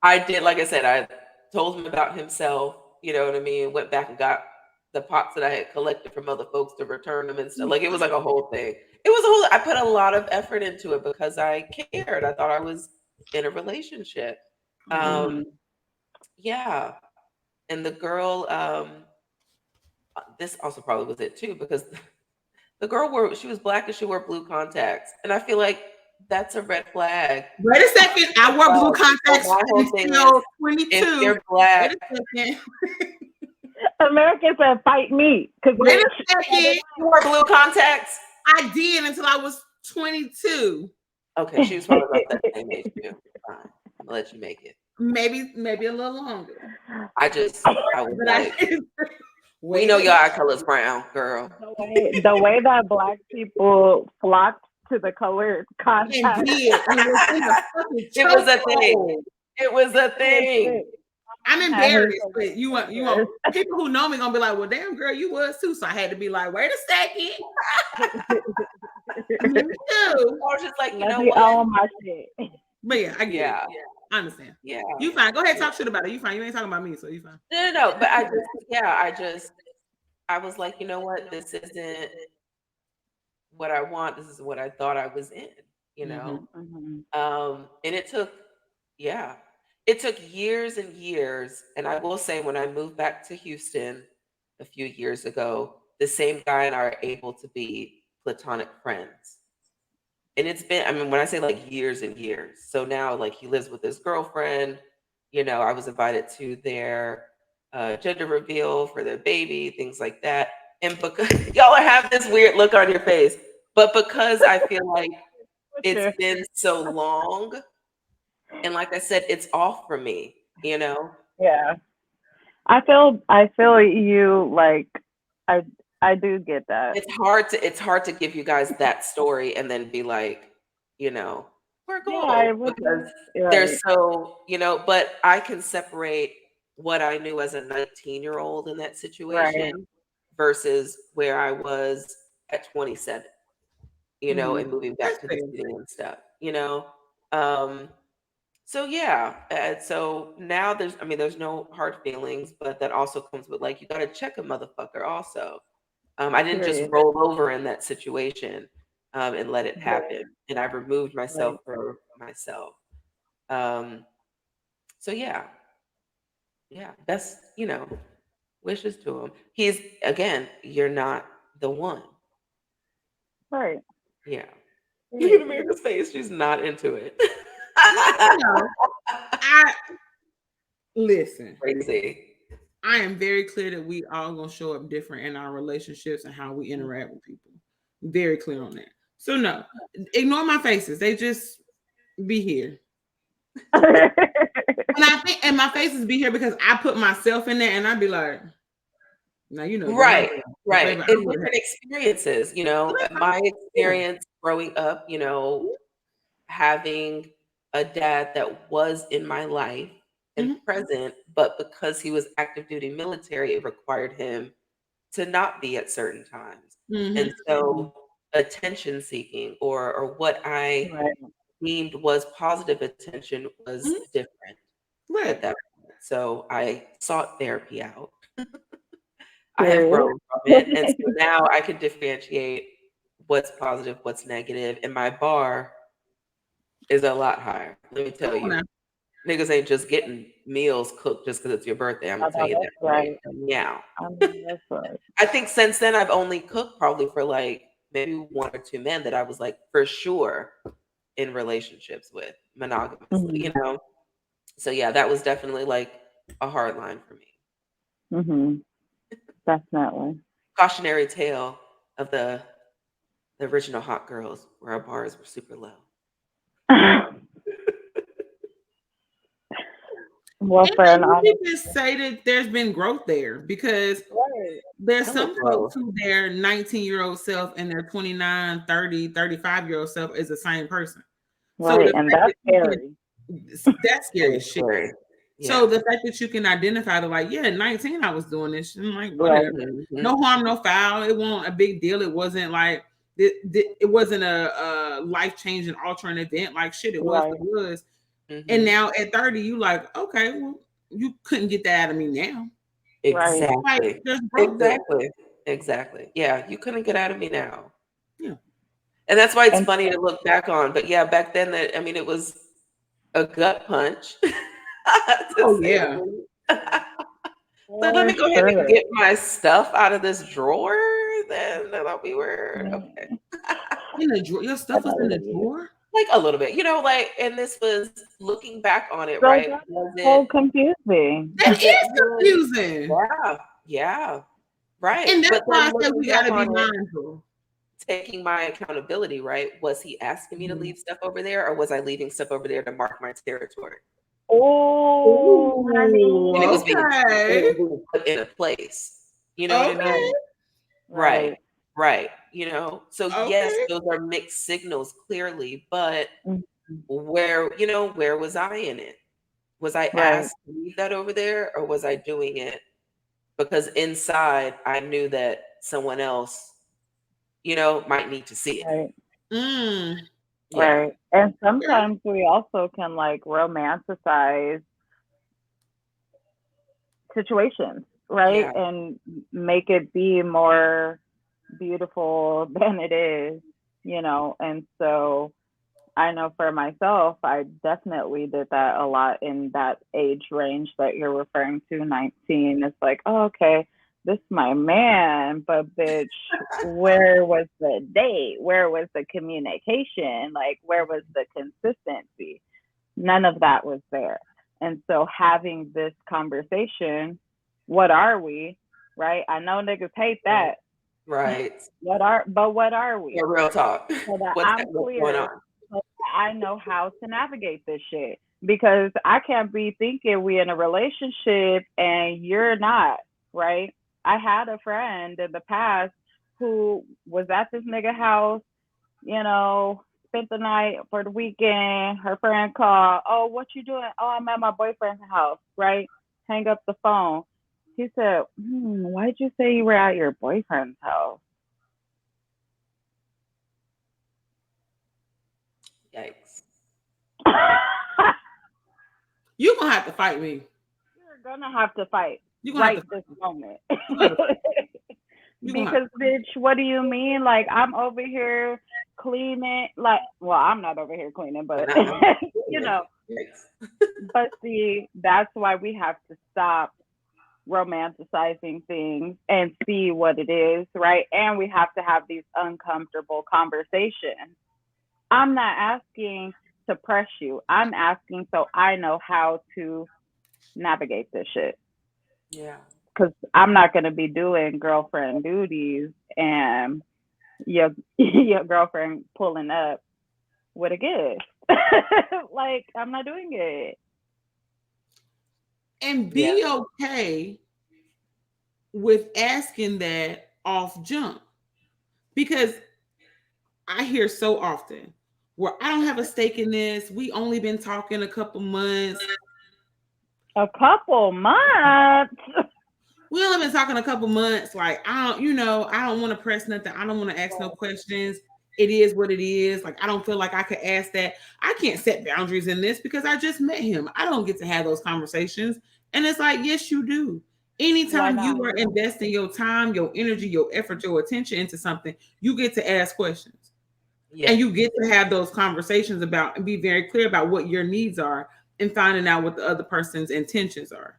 C: I did, like I said, I told him about himself, you know what I mean? Went back and got the pots that I had collected from other folks to return them and stuff. Like it was like a whole thing. It was a whole, I put a lot of effort into it because I cared. I thought I was in a relationship.
B: hmm
C: Um, yeah. And the girl, this also probably was it too, because the girl she was black and she wore blue contacts. And I feel like that's a red flag.
B: Wait a second. I wore blue
C: So
B: contacts
C: my whole thing is,
B: until
C: if
B: 22.
C: you're
B: Wait
C: black,
B: a second.
A: America said, "Fight me," because
B: Wait a
A: bitch.
B: second.
C: you wore blue contacts.
B: I did until I was 22.
C: Okay, she was probably about that same age too. Fine, I'm gonna let you make it.
B: Maybe a little longer.
C: I was
B: But I
C: like, we
B: wait
C: know
B: a
C: your eye color's brown, girl.
A: The way that black people flocked to the colored
B: and
A: contact.
B: did. And was in the fucking
C: It was a thing.
B: chokehold.
C: It was a
A: It was
C: thing.
A: sick.
B: I'm
A: I hate
B: embarrassed, but you want people who know me gonna be like, well, damn girl, you was too. So I had to be like, wait a second. Me too.
C: I was just like, you
A: Let
C: know
A: me
C: what?
A: own my shit.
B: But yeah, I get it.
C: Yeah,
B: I understand.
C: yeah,
B: You fine. Go ahead,
C: yeah.
B: talk shit about it. You fine. You ain't talking about me, so you fine.
C: No, no, no. But I was like, you know what? This isn't what I want. This is what I thought I was in, you
B: Mm-hmm.
C: know?
A: Mhm.
C: And yeah, it took years and years. And I will say, when I moved back to Houston a few years ago, the same guy and I are able to be platonic friends. And it's been, I mean, when I say like years and years, so now like he lives with his girlfriend. I was invited to their gender reveal for their baby, things like that. And because y'all have this weird look on your face, but because I feel like it's
A: Sure.
C: been so long, and like I said, it's off for me,
A: Yeah. I feel you like I I do get that.
C: It's hard to give you guys that story and then be like, you know, we're
A: Yeah,
C: cool,
A: it was
C: because they're
A: right.
C: so, but I can separate what I knew as a 19-year-old in that
A: Right.
C: situation versus where I was at 27, and
A: Mhm.
C: moving
B: That's
C: back to the
B: fair.
C: city and stuff. Um, so yeah, so now there's no hard feelings, but that also comes with like you got to check a motherfucker also. I didn't just
A: Period.
C: roll over in that situation and let it
A: Right.
C: happen, and I removed myself
A: Right.
C: for myself. Um, so yeah, yeah, best wishes to him. He's again, you're not the one.
A: Right.
C: Yeah, look at
A: Period.
C: America's face; she's not into it.
B: Well, I Listen,
C: Crazy.
B: I am very clear that we all gonna show up different in our relationships and how we interact with people. Very clear on that. So no, ignore my faces. They just be here. And I think, and my faces be here because I put myself in there, and I'd be like, now you know damn
C: Right,
B: well,
C: right.
B: baby, I
C: And
B: would have.
C: different experiences, my experience growing up, having a dad that was in my life and
B: Mm-hmm,
C: present, but because he was active duty military, it required him to not be at certain times.
B: mm-hmm,
C: And so attention seeking or what I
A: Right.
C: deemed was positive attention was
B: mm-hmm.
C: different at
B: Right.
C: that point. So I sought therapy out. I have
A: Period.
C: grown from it. And so now I can differentiate what's positive, what's negative, and my bar is a lot higher. Let me
B: Come
C: tell
B: on
C: you.
B: now.
C: Niggas ain't just getting meals cooked just because it's your birthday. I'm
A: I
C: gonna tell
A: know
C: you that
A: that's
C: right
A: right.
C: now.
A: I know that's right.
C: I think since then I've only cooked probably for like maybe one or two men that I was like for sure in relationships with monogamously,
A: Mm-hmm.
C: So yeah, that was definitely like a hard line for me.
A: Mm-hmm. Definitely.
C: Cautionary tale of the original Hot Girls where our bars were super low.
A: Well, for an
B: And we
A: honest,
B: can just say that there's been growth there because
A: right,
B: there's
C: Hella
B: some
C: growth.
B: folks who their 19-year-old self and their 29, 30, 35-year-old self is the same person. So
A: right,
B: the
A: and
B: fact
A: that's
B: that you can,
A: scary.
B: that's scary
C: Very
B: as shit.
C: scary.
B: So
C: Yeah.
B: the fact that you can identify that, like, yeah, at 19, I was doing this. I'm like,
A: Right,
B: whatever.
C: Mhm.
B: No harm, no foul. It wasn't a big deal. It wasn't like, it wasn't a life changing, altering event. Like, shit, it was
A: right,
B: what it was. And
C: Mhm.
B: now at 30, you like, okay, well, you couldn't get that out of me now.
A: right.
B: Like,
C: Exactly.
B: there's growth there.
C: Exactly. Exactly. Yeah, you couldn't get out of me now.
B: Yeah.
C: And that's why it's
A: And
C: funny to look back on. But yeah, back then it was a gut punch to
B: Oh,
C: say the
B: yeah.
C: least. So let
A: for
C: me go ahead and
A: sure.
C: get my stuff out of this drawer, then that'll be weird. Okay.
A: Mm,
B: In the drawer. Your
A: I
B: stuff was in
A: know
B: the
A: it is.
B: drawer?
C: Like a little bit, like, and this was looking back on it,
A: So
C: right?
A: that is so confusing.
B: That
C: Was it
B: is
C: really,
B: confusing.
C: yeah, yeah, right.
B: And that's
C: But
B: why
C: then
B: I said
C: looking
B: we got
C: back
B: to be
C: on it,
B: mindful.
C: taking my accountability, right? Was he asking me to
A: Mhm.
C: leave stuff over there, or was I leaving stuff over there to mark my territory?
A: Oh,
B: Ooh,
C: And
A: honey.
C: it
B: okay.
C: was being put in a place. You know what I
B: Okay.
C: mean?
A: Right,
C: Right,
A: right.
C: right. So yes,
B: Okay.
C: those are mixed signals clearly, but
A: Mhm.
C: where was I in it? Was I
A: Right,
C: asked to leave that over there, or was I doing it because inside I knew that someone else, might need to see it?
A: right,
B: Mm.
C: Yeah.
A: right. And
B: Okay.
A: sometimes we also can like romanticize situations, right?
C: Yeah.
A: And make it be more beautiful than it is, And so I know for myself, I definitely did that a lot in that age range that you're referring to, 19. It's like, oh, okay, this is my man, but bitch, where was the date? Where was the communication? Like, where was the consistency? None of that was there. And so having this conversation, what are we? Right? I know niggas hate
C: Right.
A: that.
C: Right.
A: What are we?
C: Yeah, real talk.
A: So that
C: What's
A: I'm
C: what's going
A: clear,
C: on?
A: so that I know how to navigate this shit. Because I can't be thinking we in a relationship and you're not, right? I had a friend in the past who was at this nigga house, spent the night for the weekend. Her friend called, oh, what you doing? Oh, I'm at my boyfriend's house, right? Hang up the phone. He said, why'd you say you were at your boyfriend's house?
C: Yikes.
B: You're gonna have to fight me.
A: You're gonna have to fight
B: You're gonna have to
A: right this
B: fight me.
A: moment.
B: You're gonna have to fight. You're gonna have
A: Because bitch, what do you mean? Like I'm over here cleaning like well, I'm not over here cleaning,
C: But
A: but
C: not I'm not
A: you
C: doing
A: know,
C: it. Yikes.
A: but see, that's why we have to stop romanticizing things and see what it is, right? And we have to have these uncomfortable conversations. I'm not asking to press you. I'm asking so I know how to navigate this shit.
C: Yeah.
A: Because I'm not going to be doing girlfriend duties and your your girlfriend pulling up with a gift. Like, I'm not doing it.
B: And
C: Yeah.
B: be okay with asking that off jump. Because I hear so often where I don't have a stake in this. We only been talking a couple months.
A: A couple months.
B: We only been talking a couple months. Like, I don't want to press nothing. I don't want to ask no questions. It is what it is. Like, I don't feel like I could ask that. I can't set boundaries in this because I just met him. I don't get to have those conversations. And it's like, yes, you do.
A: Why
B: Anytime you
A: not?
B: are investing your time, your energy, your effort, your attention into something, you get to ask questions.
C: Yeah.
B: And you get to have those conversations about and be very clear about what your needs are and finding out what the other person's intentions are.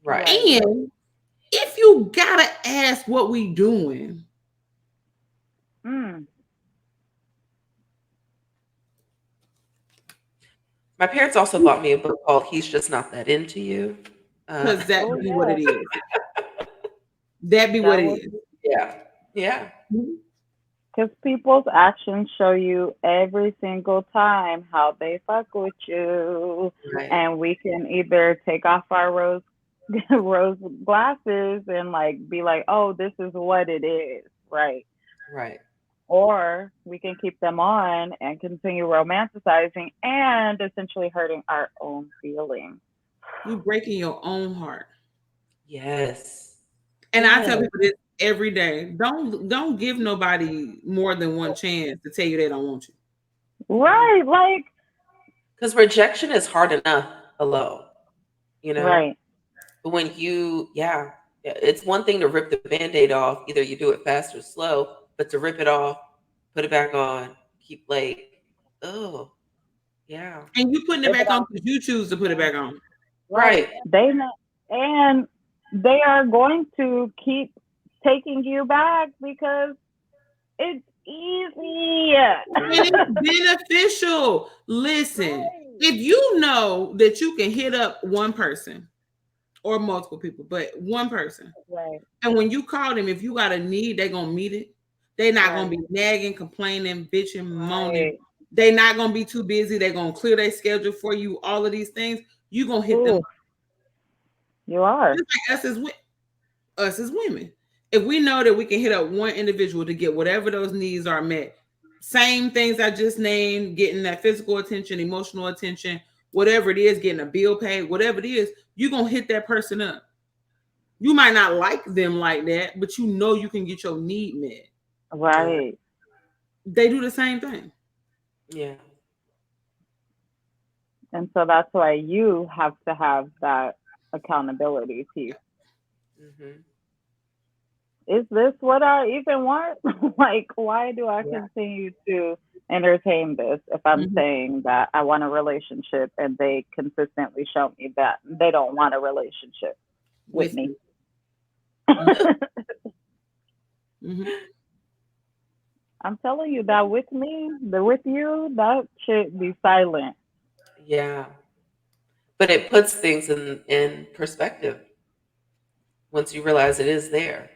C: Right.
A: Right.
B: And if you gotta ask what we doing,
A: Mm.
C: My parents also bought me a book called He's Just Not That Into You.
B: because that
A: Oh,
B: be what
A: yeah.
B: it is. That be what
A: That
B: it
A: was
B: is.
C: Yeah. Yeah.
A: because people's actions show you every single time how they fuck with you.
C: Right.
A: And we can either take off our rose rose glasses and like be like, oh, this is what it is, right?
C: Right.
A: Or we can keep them on and continue romanticizing and essentially hurting our own feelings.
B: You breaking your own heart.
C: Yes.
B: And I tell
A: Yes.
B: people this every day. Don't give nobody more than one chance to tell you they don't want you.
A: Right. Like,
C: Because rejection is hard enough alone, you know?
A: right.
C: But when yeah, it's one thing to rip the band aid off. Either you do it fast or slow, but to rip it off, put it back on, keep like, oh, yeah.
B: And you putting it
A: Rip it
B: back on
A: off.
B: because you choose to put it back on.
A: Right.
C: Right.
A: They know, and they are going to keep taking you back because it's easy.
B: And it's beneficial. Listen,
A: Right.
B: if you know that you can hit up one person or multiple people, but one person,
A: Right.
B: and when you call them, if you got a need, they're gonna meet it. They're not gonna
A: Right.
B: be nagging, complaining, bitching, moaning.
A: Right.
B: They're not gonna be too busy. They're gonna clear their schedule for you. All of these things, you gonna hit them
A: Ooh, you are.
B: just like us as women. If we know that we can hit up one individual to get whatever those needs are met, same things I just named, getting that physical attention, emotional attention, whatever it is, getting a bill paid, whatever it is, you're gonna hit that person up. You might not like them like that, but you know you can get your need met.
C: Yeah.
A: Right.
B: They do the same thing.
C: Yeah.
A: And so that's why you have to have that accountability piece.
C: Hmm.
A: Is this what I even want? Like, why do I
C: Yeah.
A: continue to entertain this if I'm
B: Mhm.
A: saying that I want a relationship and they consistently show me that they don't want a relationship with
B: With
A: me?
B: you. Mhm.
A: I'm telling you that with me, the with you, that should be silent.
C: Yeah. But it puts things in perspective once you realize it is there.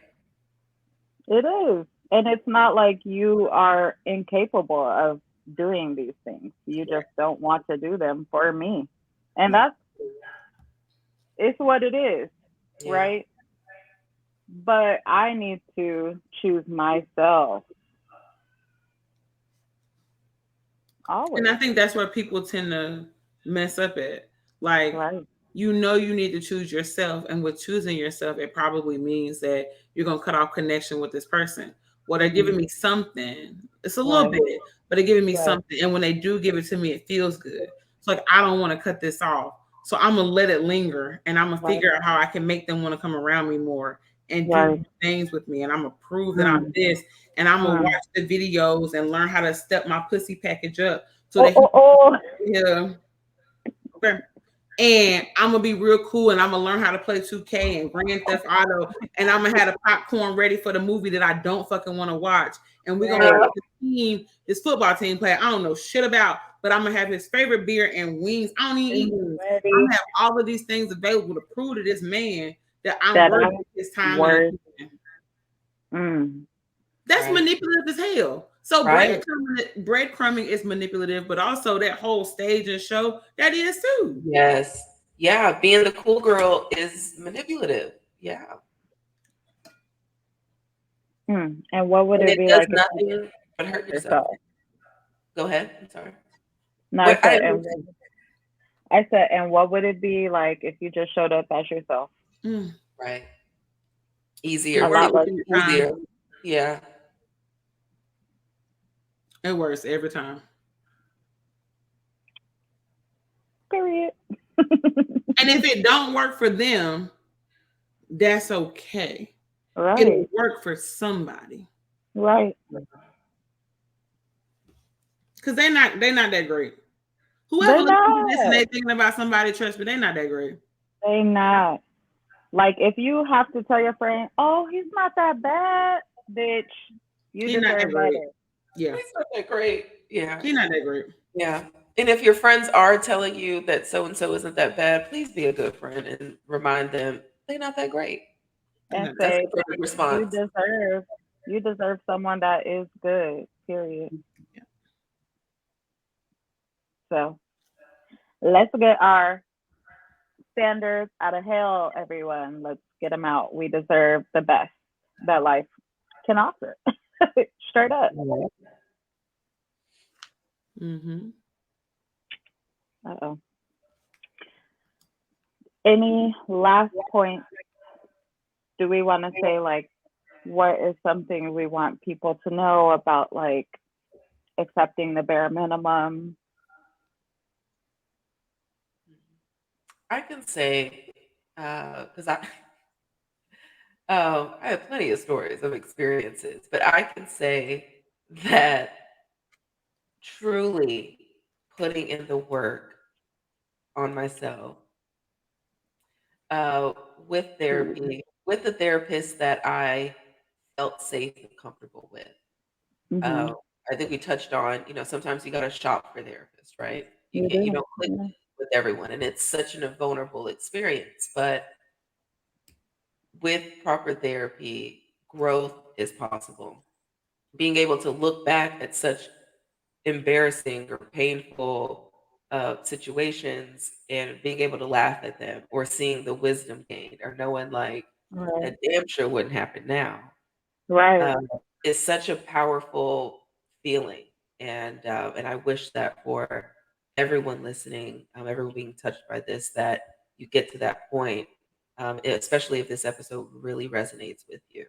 A: It is. And it's not like you are incapable of doing these things. You
C: Right.
A: just don't want to do them for me. And that's it's what it is,
C: Yeah.
A: right? But I need to choose myself
B: And I
A: always,
B: think that's where people tend to mess up at. Like,
A: right?
B: you know, you need to choose yourself. And with choosing yourself, it probably means that you're going to cut off connection with this person. Well, they're giving
A: Mm,
B: me something. It's a little
A: right,
B: bit, but they're giving me
A: right,
B: something. And when they do give it to me, it feels good. It's like, I don't want to cut this off. So I'm going to let it linger and I'm going to
A: right,
B: figure out how I can make them want to come around me more and do
A: right.
B: things with me. And I'm going to prove that I'm
A: Mm,
B: this. And I'm going to
A: mm.
B: watch the videos and learn how to step my pussy package up so
A: Oh,
B: that
A: oh, oh.
B: yeah. Okay. And I'm gonna be real cool and I'm gonna learn how to play 2K and Grand Theft Auto and I'm gonna have the popcorn ready for the movie that I don't fucking want to watch. And we're gonna
A: Right,
B: watch this team, this football team play. I don't know shit about, but I'm gonna have his favorite beer and wings. I don't even eat wings. I'm
A: Ready
B: gonna have all of these things available to prove to this man that I'm
A: that
B: worth
A: I'm
B: his time and
A: worth.
B: attention.
A: Mm,
B: That's
C: Right.
B: manipulative as hell. So
C: Right.
B: breadcrumbing is manipulative, but also that whole stage and show that is too.
C: Yes. Yeah. Being the cool girl is manipulative. Yeah.
A: And what would
C: And
A: it
C: it
A: be
C: does
A: like if you
C: nothing but hurt yourself.
A: yourself?
C: Go ahead. I'm sorry.
A: No,
C: What I
A: I said, and what would it be like if you just showed up as yourself?
B: Mm.
C: right.
B: It
A: A
C: Easier.
A: lot
B: works
A: less.
B: every
C: Easier.
B: time.
C: Yeah.
B: It works every time.
A: Period.
B: And if it don't work for them, that's okay. It'll
A: Right.
B: work for somebody.
A: Right.
B: Because they're not that great. Whoever
A: They're
B: listens to this and
A: not.
B: they thinking about somebody, trust me, they're not that great.
A: They not. Like if you have to tell your friend, "Oh, he's not that bad," bitch, you
B: He's not that
A: deserve
B: great.
A: better.
B: Yeah.
C: It's not that great. Yeah.
B: He's not that great.
C: Yeah. And if your friends are telling you that so and so isn't that bad, please be a good friend and remind them they're not that great.
B: He's
A: And
B: not that
C: That's
A: say
C: the perfect
A: you
C: response.
A: deserve you deserve someone that is good. Period.
B: yeah.
A: So let's get our standards out of hell, everyone. Let's get them out. We deserve the best that life can offer. Straight up.
B: Mm-hmm.
A: Uh-oh. Any last points do we want to say, like, what is something we want people to know about, like, accepting the bare minimum?
C: I can say, because I have plenty of stories of experiences, but I can say that truly putting in the work on myself uh, with therapy, with the therapist that I felt safe and comfortable with.
A: Mm-hmm.
C: Uh, I think we touched on, sometimes you got to shop for therapists, right?
A: You do.
C: You don't click
A: Yeah.
C: with everyone, and it's such an vulnerable experience. But with proper therapy, growth is possible. Being able to look back at such embarrassing or painful situations and being able to laugh at them or seeing the wisdom gained or knowing like
A: Right.
C: that damn sure wouldn't happen now
A: Right.
C: um, is such a powerful feeling. And I wish that for everyone listening, everyone being touched by this, that you get to that point, especially if this episode really resonates with you.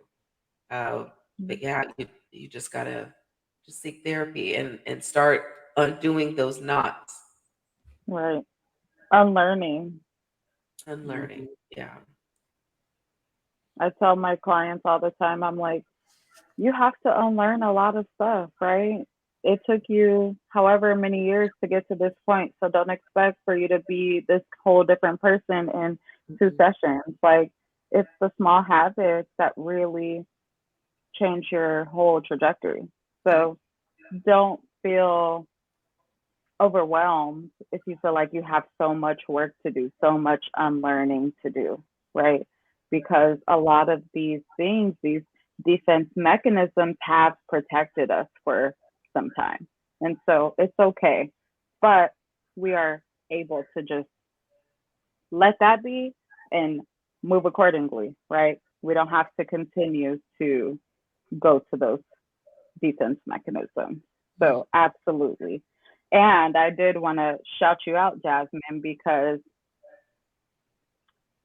C: But yeah, you just gotta just seek therapy and start undoing those knots,
A: Right. Unlearning.
C: unlearning. Yeah.
A: I tell my clients all the time, I'm like, you have to unlearn a lot of stuff, right? It took you however many years to get to this point. So don't expect for you to be this whole different person in two
C: Mhm.
A: sessions. Like it's the small habits that really change your whole trajectory.
B: Yeah.
A: So don't feel overwhelmed if you feel like you have so much work to do, so much unlearning to do, right? Because a lot of these things, these defense mechanisms have protected us for some time. And so it's okay. But we are able to just let that be and move accordingly, right? We don't have to continue to go to those defense mechanisms.
B: Mhm.
A: So absolutely. And I did want to shout you out, Jasmine, because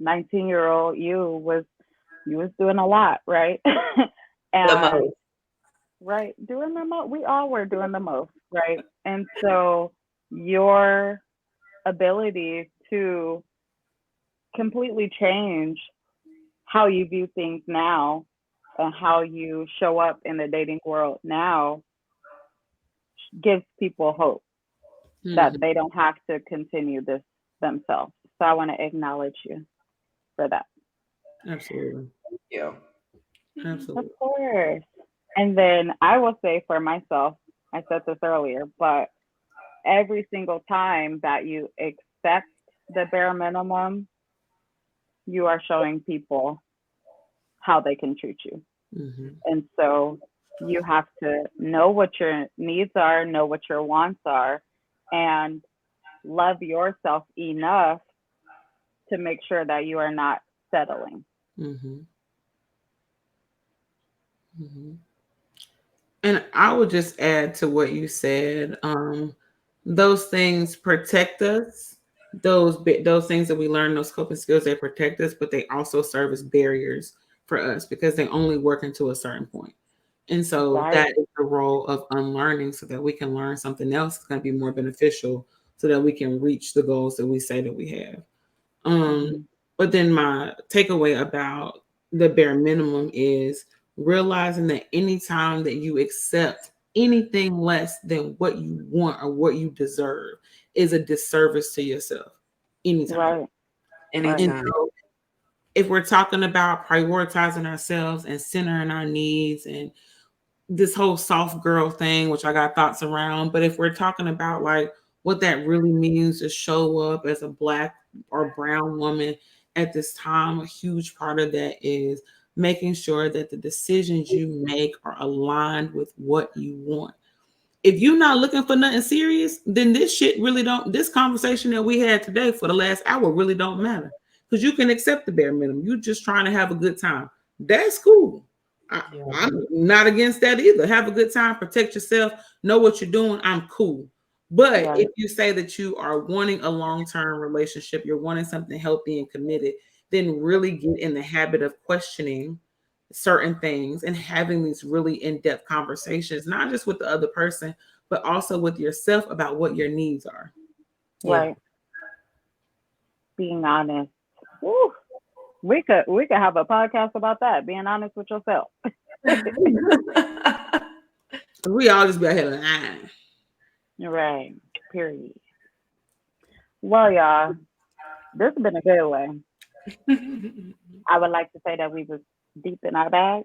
A: 19-year-old you was doing a lot, right?
C: The
A: And
C: most.
A: right, doing the most. We all were doing the most, right? And so your ability to completely change how you view things now and how you show up in the dating world now gives people hope that
B: Mhm.
A: they don't have to continue this themselves. So I want to acknowledge you for that.
B: Absolutely.
C: Thank you.
A: Of
B: Absolutely.
A: course. And then I will say for myself, I said this earlier, but every single time that you accept the bare minimum, you are showing people how they can treat you.
B: Mhm.
A: And so you have to know what your needs are, know what your wants are, and love yourself enough to make sure that you are not settling.
B: Mhm. Mhm. And I would just add to what you said. Those things protect us. Those things that we learn, those coping skills, they protect us, but they also serve as barriers for us because they only work into a certain point. And so
A: Right.
B: that is the role of unlearning so that we can learn something else that's going to be more beneficial so that we can reach the goals that we say that we have. Um,
A: Mhm.
B: but then my takeaway about the bare minimum is realizing that anytime that you accept anything less than what you want or what you deserve is a disservice to yourself. Anytime.
A: Right. Right.
B: And
C: Anytime.
B: so if we're talking about prioritizing ourselves and centering our needs and this whole soft girl thing, which I got thoughts around. But if we're talking about like what that really means to show up as a black or brown woman at this time, a huge part of that is making sure that the decisions you make are aligned with what you want. If you're not looking for nothing serious, then this shit really don't. This conversation that we had today for the last hour really don't matter because you can accept the bare minimum. You're just trying to have a good time. That's cool. I,
C: Yeah.
B: I'm not against that either. Have a good time, protect yourself, know what you're doing. I'm cool. But
A: Right.
B: if you say that you are wanting a long term relationship, you're wanting something healthy and committed, then really get in the habit of questioning certain things and having these really in-depth conversations, not just with the other person, but also with yourself about what your needs are.
C: Yeah.
A: Right. Being honest. Woo. We could have a podcast about that. Being honest with yourself.
B: We all just be ahead of the line.
A: Right. Period. Well, y'all, this has been a good one. I would like to say that we was deep in our bag.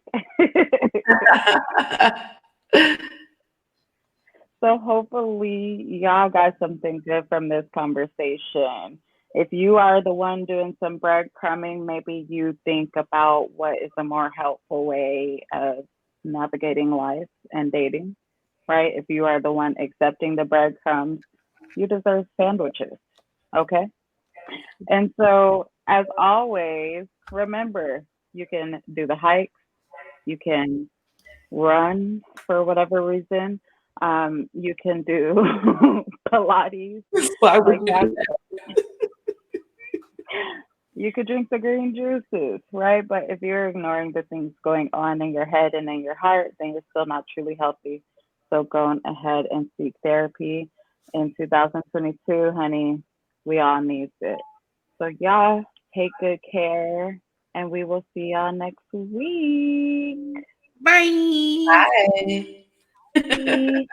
A: So hopefully y'all got something good from this conversation. If you are the one doing some breadcrumbing, maybe you think about what is a more helpful way of navigating life and dating, right? If you are the one accepting the breadcrumbs, you deserve sandwiches, okay? And so, as always, remember you can do the hikes, you can run for whatever reason. You can do Pilates,
C: Why would
A: like
C: you
A: that.
C: do
A: You could drink the green juices, right? But if you're ignoring the things going on in your head and in your heart, then you're still not truly healthy. So go on ahead and seek therapy in 2022, honey. We all need it. So y'all take good care, and we will see y'all next week.
B: Bye.
C: that? Bye.
A: Bye.